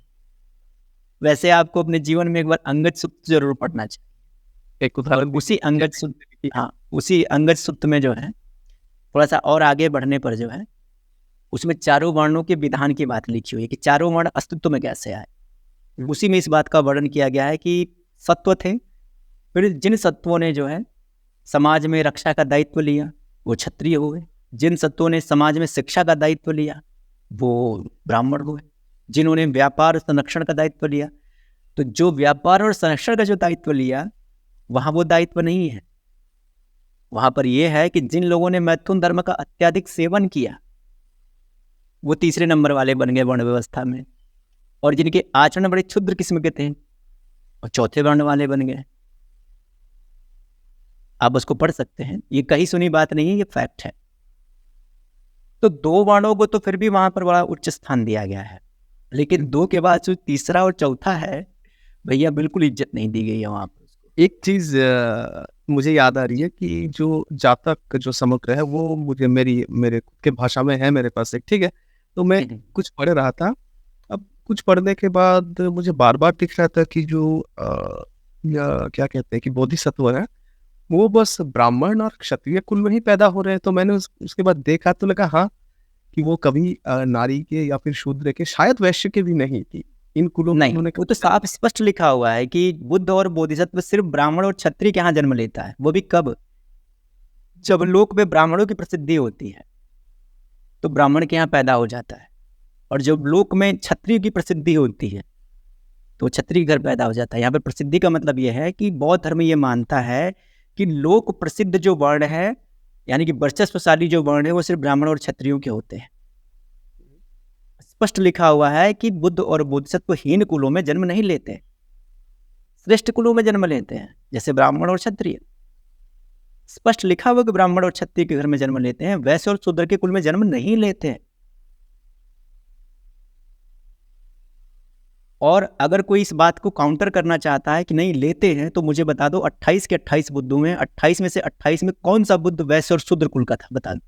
वैसे आपको अपने जीवन में एक बार अंगज सुत्त जरूर पढ़ना चाहिए। एक उदाहरण उसी अंगज सुत्त, हाँ उसी अंगज सुत्त में जो है थोड़ा सा और आगे बढ़ने पर जो है उसमें चारों वर्णों के विधान की बात लिखी हुई है कि चारों वर्ण अस्तित्व में कैसे आए। उसी में इस बात का वर्णन किया गया है कि सत्व थे, फिर जिन सत्वों ने जो है समाज में रक्षा का दायित्व लिया वो क्षत्रिय हुए, जिन सत्वों ने समाज में शिक्षा का दायित्व लिया वो ब्राह्मण हुए, जिन्होंने व्यापार और संरक्षण का दायित्व लिया, तो जो व्यापार और संरक्षण का जो दायित्व लिया वहां वो दायित्व नहीं है। वहां पर यह है कि जिन लोगों ने मैथुन धर्म का अत्यधिक सेवन किया वो तीसरे नंबर वाले बन गए वर्ण व्यवस्था में, और जिनके आचरण बड़े क्षुद्र किस्म के थे और चौथे वर्ण वाले बन गए। आप उसको पढ़ सकते हैं, ये कहीं सुनी बात नहीं है, ये फैक्ट है। तो 2 वर्णों को तो फिर भी वहां पर बड़ा उच्च स्थान दिया गया है, लेकिन 2 के बाद जो तीसरा और चौथा है भैया बिल्कुल इज्जत नहीं दी गई है वहां पर। एक चीज मुझे याद आ रही है कि जो जातक जो समग्र है वो मुझे मेरे खुद के भाषा में है मेरे पास एक, ठीक है। तो मैं कुछ पढ़ रहा था, अब कुछ पढ़ने के बाद मुझे बार बार दिख रहा था कि जो क्या कहते हैं कि बोधिसत्व है वो बस ब्राह्मण और क्षत्रिय कुल में ही पैदा हो रहे हैं। तो मैंने उसके बाद देखा तो लगा हाँ कि वो कभी नारी के या फिर शूद्र के, शायद वैश्य के भी नहीं थी, इन कुलों में नहीं, वो तो साफ स्पष्ट लिखा हुआ है कि बुद्ध और बोधिसत्व सिर्फ ब्राह्मण और क्षत्रिय के यहाँ जन्म लेता है। वो भी कब? जब लोक में ब्राह्मणों की प्रसिद्धि होती है तो ब्राह्मण के यहाँ पैदा हो जाता है, और जब लोक में क्षत्रिय की प्रसिद्धि होती है तो क्षत्रिय घर पैदा हो जाता है। यहाँ पर प्रसिद्धि का मतलब यह है कि बौद्ध धर्म ये मानता है कि लोक प्रसिद्ध जो वर्ण है, यानी कि वर्चस्वशाली जो वर्ण है, वो सिर्फ ब्राह्मण और क्षत्रियों के होते हैं। स्पष्ट लिखा हुआ है कि बुद्ध और बोधिसत्व हीन कुलों में जन्म नहीं लेते, श्रेष्ठ कुलों में जन्म लेते हैं, जैसे ब्राह्मण और क्षत्रिय। स्पष्ट लिखा हुआ कि ब्राह्मण और क्षत्रिय के घर में जन्म लेते हैं, वैश्य और शूद्र के कुल में जन्म नहीं लेते हैं। और अगर कोई इस बात को काउंटर करना चाहता है कि नहीं लेते हैं, तो मुझे बता दो 28 के 28 बुद्धों में 28 में से 28 में कौन सा बुद्ध वैश्य और शूद्र कुल का था, बता दो।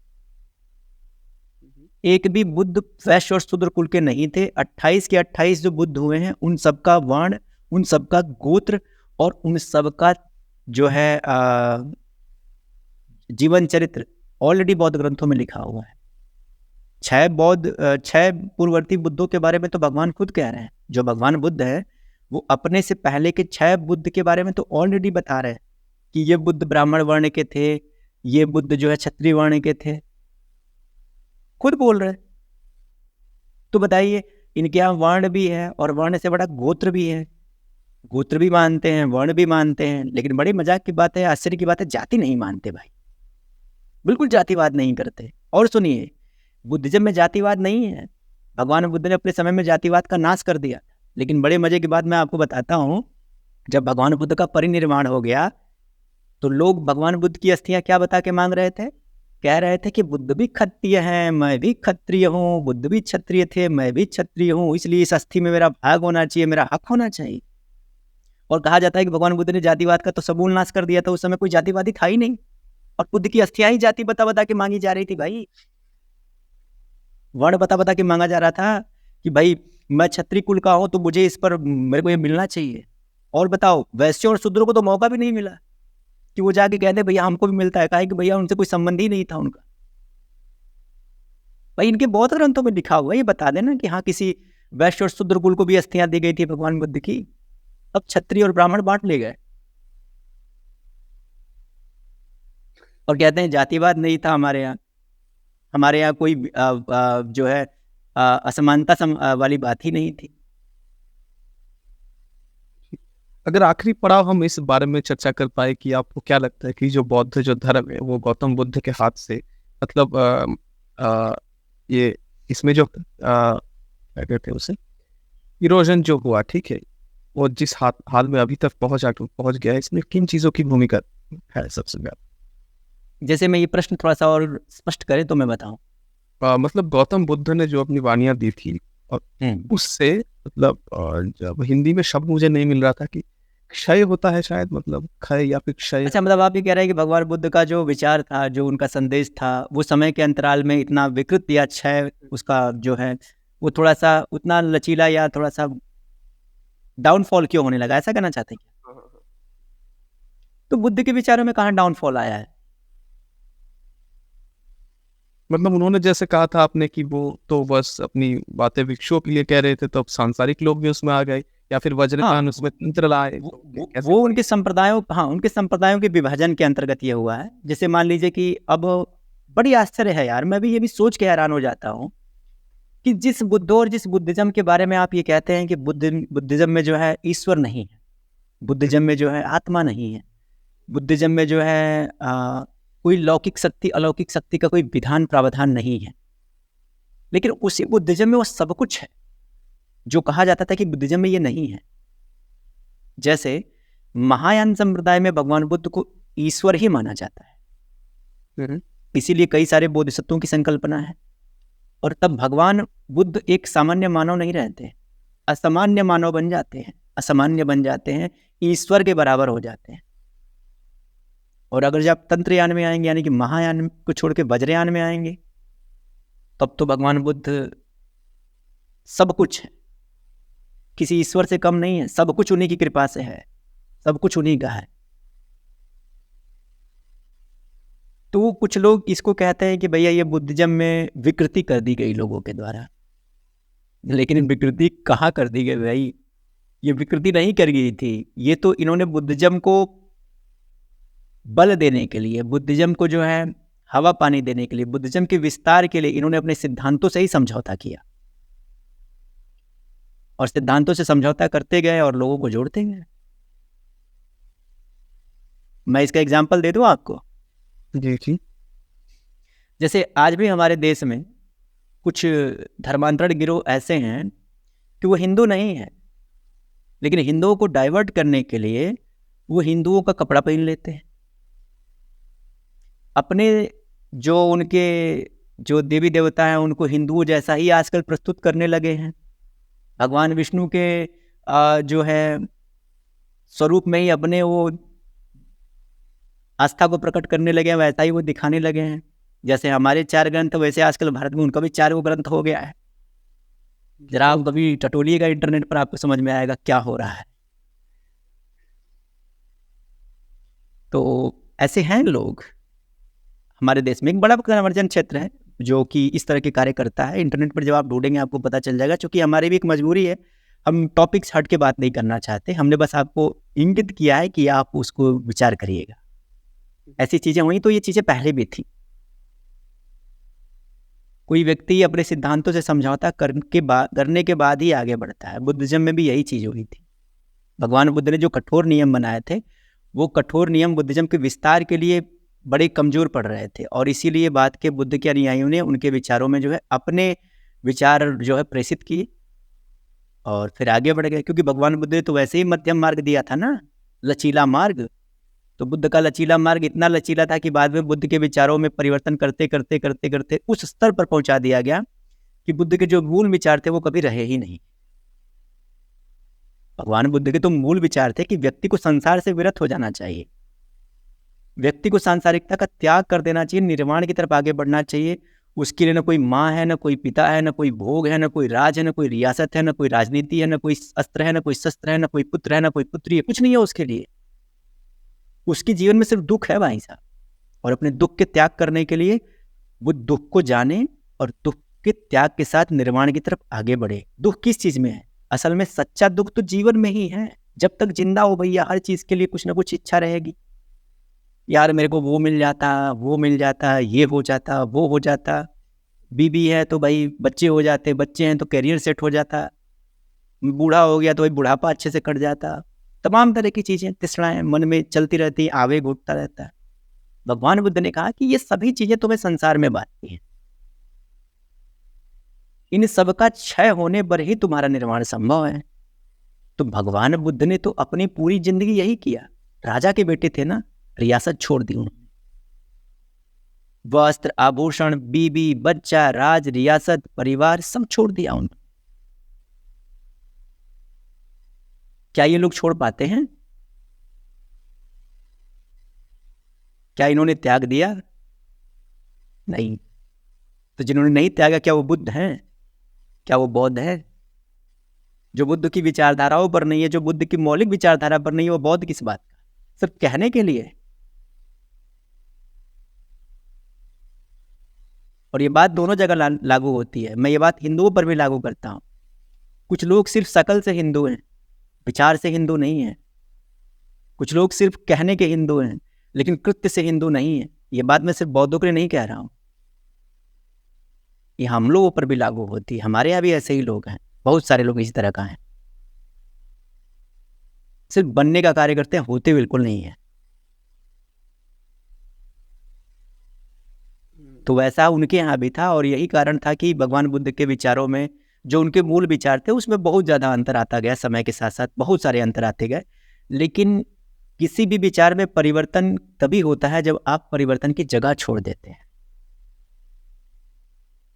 एक भी बुद्ध वैश्य और शूद्र कुल के नहीं थे। 28 के 28 जो बुद्ध हुए हैं उन सबका वर्ण, उन सबका गोत्र, और उन सब का जो है जीवन चरित्र ऑलरेडी बौद्ध ग्रंथों में लिखा हुआ है। 6 पूर्ववर्ती बुद्धों के बारे में तो भगवान खुद कह रहे हैं। जो भगवान बुद्ध है वो अपने से पहले के 6 बुद्ध के बारे में तो ऑलरेडी बता रहे हैं कि ये बुद्ध ब्राह्मण वर्ण के थे, ये बुद्ध जो है क्षत्रिय वर्ण के थे, खुद बोल रहे हैं। तो बताइए, इनके यहाँ वर्ण भी है और वर्ण से बड़ा गोत्र भी है। गोत्र भी मानते हैं, वर्ण भी मानते हैं, लेकिन बड़ी मजाक की बात है, आश्चर्य की बात है, जाति नहीं मानते भाई, बिल्कुल जातिवाद नहीं करते। और सुनिए, बुद्धिज्म में जातिवाद नहीं है। भगवान बुद्ध ने अपने समय में जातिवाद का नाश कर दिया। लेकिन बड़े मजे की बात मैं आपको बताता हूँ, जब भगवान बुद्ध का परिनिर्वाण हो गया तो लोग भगवान बुद्ध की अस्थियां क्या बता के मांग रहे थे? कह रहे थे कि बुद्ध भी क्षत्रिय हैं, मैं भी क्षत्रिय हूँ, बुद्ध भी क्षत्रिय थे, मैं भी क्षत्रिय हूँ, इसलिए इस अस्थि में मेरा भाग होना चाहिए, मेरा हक होना चाहिए। और कहा जाता है कि भगवान बुद्ध ने जातिवाद का तो समूल नाश कर दिया था। उस समय कोई जातिवादी था ही नहीं, और बुद्ध की अस्थियां ही जाति बता बता के मांगी जा रही थी भाई। वर्ण बता बता के मांगा जा रहा था कि भाई मैं क्षत्रिय कुल का हूं तो मुझे इस पर मेरे को ये मिलना चाहिए। और बताओ, वैश्य और शूद्रों को तो मौका भी नहीं मिला कि वो जाके कहते भैया हमको भी मिलता है। कहा कि भैया उनसे कोई संबंध ही नहीं था उनका। भाई इनके बौद्ध ग्रंथों में लिखा हुआ है, ये बता देना कि हाँ किसी वैश्य और शूद्र कुल को भी अस्थियां दी गई थी भगवान बुद्ध की। अब क्षत्रिय और ब्राह्मण बांट ले गए और कहते हैं जातिवाद नहीं था हमारे यहाँ। हमारे यहाँ कोई जो है असमानता वाली बात ही नहीं थी। अगर आखिरी पड़ाव हम इस बारे में चर्चा कर पाए कि आपको क्या लगता है कि जो बौद्ध जो धर्म है वो गौतम बुद्ध के हाथ से मतलब ये इसमें जो क्या कहते हैं उसे इरोजन जो हुआ, ठीक है, वो जिस हाल में अभी तक पहुंच गया है, इसमें किन चीजों की भूमिका है सबसे ज्यादा? जैसे मैं ये प्रश्न थोड़ा सा और स्पष्ट करें तो मैं बताऊं। मतलब गौतम बुद्ध ने जो अपनी वाणियां दी थी और उससे मतलब जब हिंदी में शब्द मुझे नहीं मिल रहा था कि क्षय होता है शायद, मतलब क्षय या फिर क्षय। अच्छा, मतलब आप ये कह रहे हैं कि भगवान बुद्ध का जो विचार था, जो उनका संदेश था, वो समय के अंतराल में इतना विकृत या क्षय उसका जो है वो थोड़ा सा उतना लचीला या थोड़ा सा डाउनफॉल क्यों होने लगा, ऐसा कहना चाहते हैं क्या? तो बुद्ध के विचारों में कहाँ डाउनफॉल आया है? मतलब उन्होंने जैसे कहा था आपने कि वो तो बस अपनी बातें भिक्षुओं के लिए कह रहे थे, तो अब सांसारिक लोग भी उसमें आ गए, या फिर वज्रयान उसमें तंत्र लाए। वो उनके संप्रदायों, हाँ उनके संप्रदायों के विभाजन के अंतर्गत ये हुआ है। जैसे मान लीजिए कि अब बड़ी आश्चर्य है यार, मैं भी ये भी सोच के हैरान हो जाता हूँ कि जिस बुद्ध और जिस बुद्धिज्म के बारे में आप ये कहते हैं कि बुद्धिज्म में जो है ईश्वर नहीं है, बुद्धिज्म में जो है आत्मा नहीं है, बुद्धिज्म में जो है कोई लौकिक शक्ति अलौकिक शक्ति का कोई विधान प्रावधान नहीं है, लेकिन उसी बुद्धिज्म में वो सब कुछ है जो कहा जाता था कि बुद्धिज्म में ये नहीं है। जैसे महायान संप्रदाय में भगवान बुद्ध को ईश्वर ही माना जाता है, इसीलिए कई सारे बोधिसत्वों की संकल्पना है। और तब भगवान बुद्ध एक सामान्य मानव नहीं रहते, असामान्य मानव बन जाते हैं, असामान्य बन जाते हैं, ईश्वर के बराबर हो जाते हैं। और अगर जब तंत्रयान में आएंगे, यानी कि महायान को छोड़ के वज्रयान में आएंगे, तब तो भगवान बुद्ध सब कुछ है, किसी ईश्वर से कम नहीं है, सब कुछ उन्हीं की कृपा से है, सब कुछ उन्हीं का है। तो कुछ लोग इसको कहते हैं कि भैया ये बुद्धिज्म में विकृति कर दी गई लोगों के द्वारा, लेकिन विकृति कहाँ कर दी गई भाई? ये विकृति नहीं कर गई थी, ये तो इन्होंने बुद्धिज्म को बल देने के लिए, बुद्धिज्म को जो है हवा पानी देने के लिए, बुद्धिज्म के विस्तार के लिए इन्होंने अपने सिद्धांतों से ही समझौता किया, और सिद्धांतों से समझौता करते गए और लोगों को जोड़ते गए। मैं इसका एग्जाम्पल दे दूं आपको। जी जी। जैसे आज भी हमारे देश में कुछ धर्मांतरण गिरोह ऐसे हैं कि वो हिंदू नहीं है, लेकिन हिंदुओं को डाइवर्ट करने के लिए वो हिंदुओं का कपड़ा पहन लेते हैं, अपने जो उनके जो देवी देवता हैं उनको हिंदुओं जैसा ही आजकल प्रस्तुत करने लगे हैं। भगवान विष्णु के जो है स्वरूप में ही अपने वो आस्था को प्रकट करने लगे हैं, वैसा ही वो दिखाने लगे हैं। जैसे हमारे 4 ग्रंथ, वैसे आजकल भारत में उनका भी 4 ग्रंथ हो गया है। जरा आप कभी टटोलिएगा इंटरनेट पर, आपको समझ में आएगा क्या हो रहा है। तो ऐसे हैं लोग हमारे देश में। एक बड़ा कन्वर्जन क्षेत्र है जो कि इस तरह के कार्य करता है। इंटरनेट पर जब आप ढूंढेंगे आपको पता चल जाएगा, क्योंकि हमारी भी एक मजबूरी है, हम टॉपिक्स हट के बात नहीं करना चाहते। हमने बस आपको इंगित किया है कि आप उसको विचार करिएगा। ऐसी चीज़ें हुई तो ये चीज़ें पहले भी थी। कोई व्यक्ति अपने सिद्धांतों से समझौता करने के बाद ही आगे बढ़ता है। बुद्धिज्म में भी यही चीज़ हुई थी। भगवान बुद्ध ने जो कठोर नियम बनाए थे, वो कठोर नियम बुद्धिज्म के विस्तार के लिए बड़े कमज़ोर पड़ रहे थे, और इसीलिए बाद के बुद्ध के अनुयायियों ने उनके विचारों में जो है अपने विचार जो है प्रेषित किए और फिर आगे बढ़ गए। क्योंकि भगवान बुद्ध ने तो वैसे ही मध्यम मार्ग दिया था ना, लचीला मार्ग। तो बुद्ध का लचीला मार्ग इतना लचीला था कि बाद में बुद्ध के विचारों में परिवर्तन करते करते करते करते उस स्तर पर पहुंचा दिया गया कि बुद्ध के जो मूल विचार थे वो कभी रहे ही नहीं। भगवान बुद्ध के तो मूल विचार थे कि व्यक्ति को संसार से विरत हो जाना चाहिए, व्यक्ति को सांसारिकता का त्याग कर देना चाहिए, निर्वाण की तरफ आगे बढ़ना चाहिए। उसके लिए न कोई माँ है, न कोई पिता है, न कोई भोग है, न कोई राज है, न कोई रियासत है, न कोई राजनीति है, न कोई अस्त्र है, न कोई शस्त्र है, न कोई पुत्र है, न कोई पुत्री है, कुछ नहीं है उसके लिए। उसके जीवन में सिर्फ दुख है भाई साहब, और अपने दुख के त्याग करने के लिए वो दुख को जाने और दुख के त्याग के साथ निर्वाण की तरफ आगे बढ़े। दुख किस चीज में है? असल में सच्चा दुख तो जीवन में ही है। जब तक जिंदा हो भैया, हर चीज के लिए कुछ ना कुछ इच्छा रहेगी। यार मेरे को वो मिल जाता, वो मिल जाता, ये हो जाता, वो हो जाता। बीबी है तो भाई बच्चे हो जाते, बच्चे हैं तो करियर सेट हो जाता, बूढ़ा हो गया तो भाई बुढ़ापा अच्छे से कट जाता। तमाम तरह की चीजें, तृष्णाएं मन में चलती रहती, आवेग उठता रहता है। भगवान बुद्ध ने कहा कि ये सभी चीजें तुम्हें संसार में बांधती हैं, इन सब का क्षय होने पर ही तुम्हारा निर्वाण संभव है। तो भगवान बुद्ध ने तो अपनी पूरी जिंदगी यही किया। राजा के बेटे थे ना, रियासत छोड़ दी उन्होंने, वस्त्र आभूषण, बीबी बच्चा, राज रियासत परिवार सब छोड़ दिया उन्होंने। क्या ये लोग छोड़ पाते हैं? क्या इन्होंने त्याग दिया? नहीं। तो जिन्होंने नहीं त्यागा, क्या वो बुद्ध हैं? क्या वो बौद्ध है? जो बुद्ध की विचारधाराओं पर नहीं है, जो बुद्ध की मौलिक विचारधारा पर नहीं है, वो बौद्ध किस बात का? सिर्फ कहने के लिए। और ये बात दोनों जगह लागू होती है। मैं ये बात हिंदुओं पर भी लागू करता हूँ। कुछ लोग सिर्फ शकल से हिंदू हैं, विचार से हिंदू नहीं है। कुछ लोग सिर्फ कहने के हिंदू हैं, लेकिन कृत्य से हिंदू नहीं है। ये बात मैं सिर्फ बौद्धों के लिए नहीं कह रहा हूँ, ये हम लोगों पर भी लागू होती है। हमारे यहाँ भी ऐसे ही लोग हैं, बहुत सारे लोग इसी तरह का हैं। सिर्फ बनने का कार्य करते हैं, होते बिल्कुल नहीं है। तो वैसा उनके यहाँ भी था, और यही कारण था कि भगवान बुद्ध के विचारों में जो उनके मूल विचार थे उसमें बहुत ज़्यादा अंतर आता गया। समय के साथ साथ बहुत सारे अंतर आते गए। लेकिन किसी भी विचार में परिवर्तन तभी होता है जब आप परिवर्तन की जगह छोड़ देते हैं।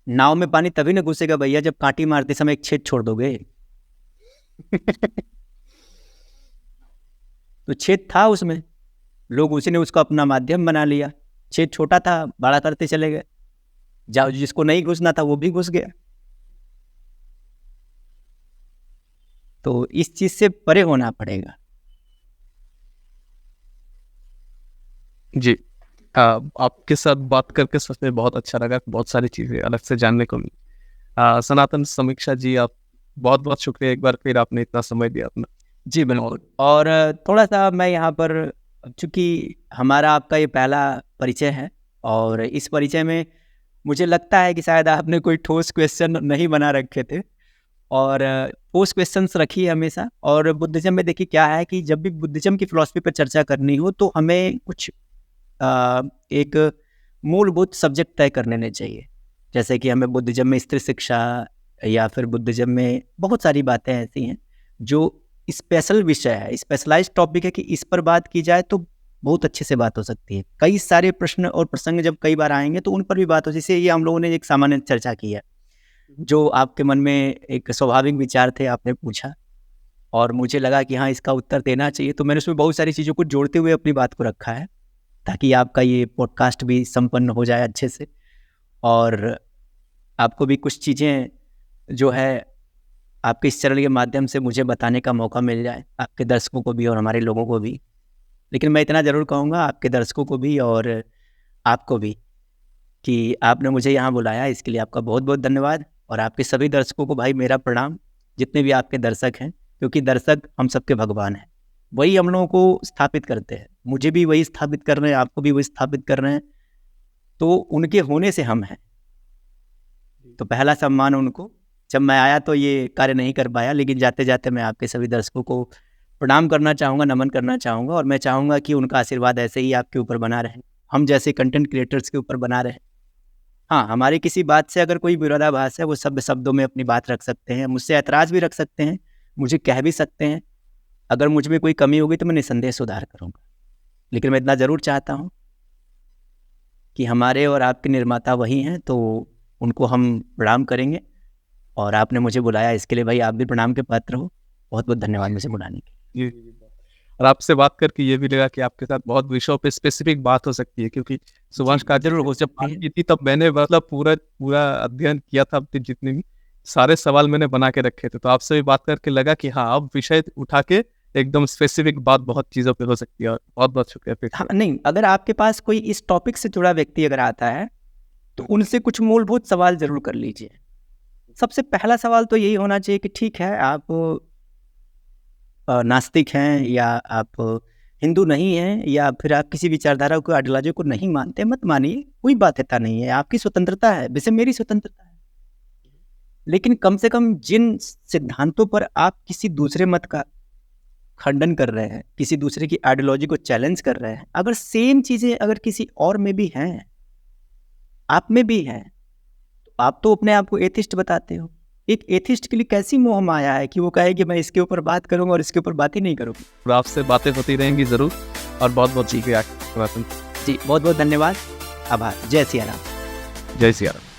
नाव में पानी तभी न घुसेगा भैया जब कांटी मारते समय एक छेद छोड़ दोगे। तो छेद था उसमें, लोग उसी ने उसको अपना माध्यम बना लिया। छेद छोटा था, बड़ा करते चले गए। जिसको नहीं घुसना था वो भी घुस गया। तो इस चीज से परे होना पड़ेगा। जी, आपके साथ बात करके सच में बहुत अच्छा लगा। बहुत सारी चीजें अलग से जानने को मिली। सनातन समीक्षा जी, आप बहुत बहुत शुक्रिया एक बार फिर, आपने इतना समय दिया अपना। जी बिल्कुल। और थोड़ा सा मैं यहाँ पर, चूँकि हमारा आपका ये पहला परिचय है, और इस परिचय में मुझे लगता है कि शायद आपने कोई ठोस क्वेश्चन नहीं बना रखे थे, और ठोस क्वेश्चंस रखिए हमेशा। और बुद्धिज्म में देखिए क्या है कि जब भी बुद्धिज्म की फिलॉसफी पर चर्चा करनी हो तो हमें कुछ एक मूलभूत सब्जेक्ट तय कर लेने चाहिए। जैसे कि हमें बुद्धिज्म में स्त्री शिक्षा, या फिर बुद्धिज्म में बहुत सारी बातें ऐसी हैं जो स्पेशल विषय है, स्पेशलाइज्ड टॉपिक है कि इस पर बात की जाए तो बहुत अच्छे से बात हो सकती है। कई सारे प्रश्न और प्रसंग जब कई बार आएंगे तो उन पर भी बात हो। जैसे ये हम लोगों ने एक सामान्य चर्चा की है, जो आपके मन में एक स्वाभाविक विचार थे, आपने पूछा और मुझे लगा कि हाँ इसका उत्तर देना चाहिए, तो मैंने उसमें बहुत सारी चीज़ों को जोड़ते हुए अपनी बात को रखा है, ताकि आपका ये पॉडकास्ट भी संपन्न हो जाए अच्छे से, और आपको भी कुछ चीज़ें जो है आपके इस चैनल के माध्यम से मुझे बताने का मौका मिल जाए, आपके दर्शकों को भी और हमारे लोगों को भी। लेकिन मैं इतना ज़रूर कहूँगा आपके दर्शकों को भी और आपको भी कि आपने मुझे यहाँ बुलाया, इसके लिए आपका बहुत बहुत धन्यवाद। और आपके सभी दर्शकों को भाई मेरा प्रणाम, जितने भी आपके दर्शक हैं, क्योंकि दर्शक हम सबके भगवान हैं, वही हम लोगों को स्थापित करते हैं। मुझे भी वही स्थापित कर रहे हैं, आपको भी वही स्थापित कर रहे हैं, तो उनके होने से हम हैं। तो पहला सम्मान उनको। जब मैं आया तो ये कार्य नहीं कर पाया, लेकिन जाते जाते मैं आपके सभी दर्शकों को प्रणाम करना चाहूँगा, नमन करना चाहूँगा, और मैं चाहूँगा कि उनका आशीर्वाद ऐसे ही आपके ऊपर बना रहे, हम जैसे कंटेंट क्रिएटर्स के ऊपर बना रहे। हाँ, हमारी किसी बात से अगर कोई विरोधाभास है, वो सब शब्दों में अपनी बात रख सकते हैं, मुझसे ऐतराज़ भी रख सकते हैं, मुझे कह भी सकते हैं। अगर मुझ में कोई कमी होगी तो मैं निसंदेह सुधार करूँगा। लेकिन मैं इतना ज़रूर चाहता हूँ कि हमारे और आपके निर्माता वही हैं, तो उनको हम प्रणाम करेंगे। और आपने मुझे बुलाया, इसके लिए भाई आप भी प्रणाम के पात्र हो। बहुत बहुत धन्यवाद मुझे बुलाने के लिए। और आपसे बात करके ये भी लगा कि आपके साथ बहुत विषयों पे स्पेसिफिक बात हो सकती है, क्योंकि सुभाष का जरूर हो जब सकती बात है। की थी तब मैंने मतलब पूरा अध्ययन किया था, अपने जितने भी सारे सवाल मैंने बना के रखे थे। तो आपसे भी बात करके लगा कि हाँ, अब विषय उठा के एकदम स्पेसिफिक बात बहुत चीज़ों पे हो सकती है। और बहुत बहुत शुक्रिया फिर हाँ, नहीं, अगर आपके पास कोई इस टॉपिक से जुड़ा व्यक्ति अगर आता है तो उनसे कुछ मूलभूत सवाल जरूर कर लीजिए। सबसे पहला सवाल तो यही होना चाहिए कि ठीक है, आप नास्तिक हैं या आप हिंदू नहीं हैं या फिर आप किसी विचारधारा को, आइडियोलॉजी को नहीं मानते, मत मानिए, कोई बाध्यता नहीं है, आपकी स्वतंत्रता है, वैसे मेरी स्वतंत्रता है। लेकिन कम से कम जिन सिद्धांतों पर आप किसी दूसरे मत का खंडन कर रहे हैं, किसी दूसरे की आइडियोलॉजी को चैलेंज कर रहे हैं, अगर सेम चीज़ें अगर किसी और में भी हैं, आप में भी हैं, तो आप तो अपने आप को एथिस्ट बताते हो। एक एथिस्ट के लिए कैसी मोह माया है कि वो कहे कि मैं इसके ऊपर बात करूंगा और इसके ऊपर बात ही नहीं करूंगा। और आपसे बातें होती रहेंगी ज़रूर। और बहुत बहुत शुक्रिया। जी, बहुत बहुत धन्यवाद, आभार। जय सिया राम। जय सिया राम।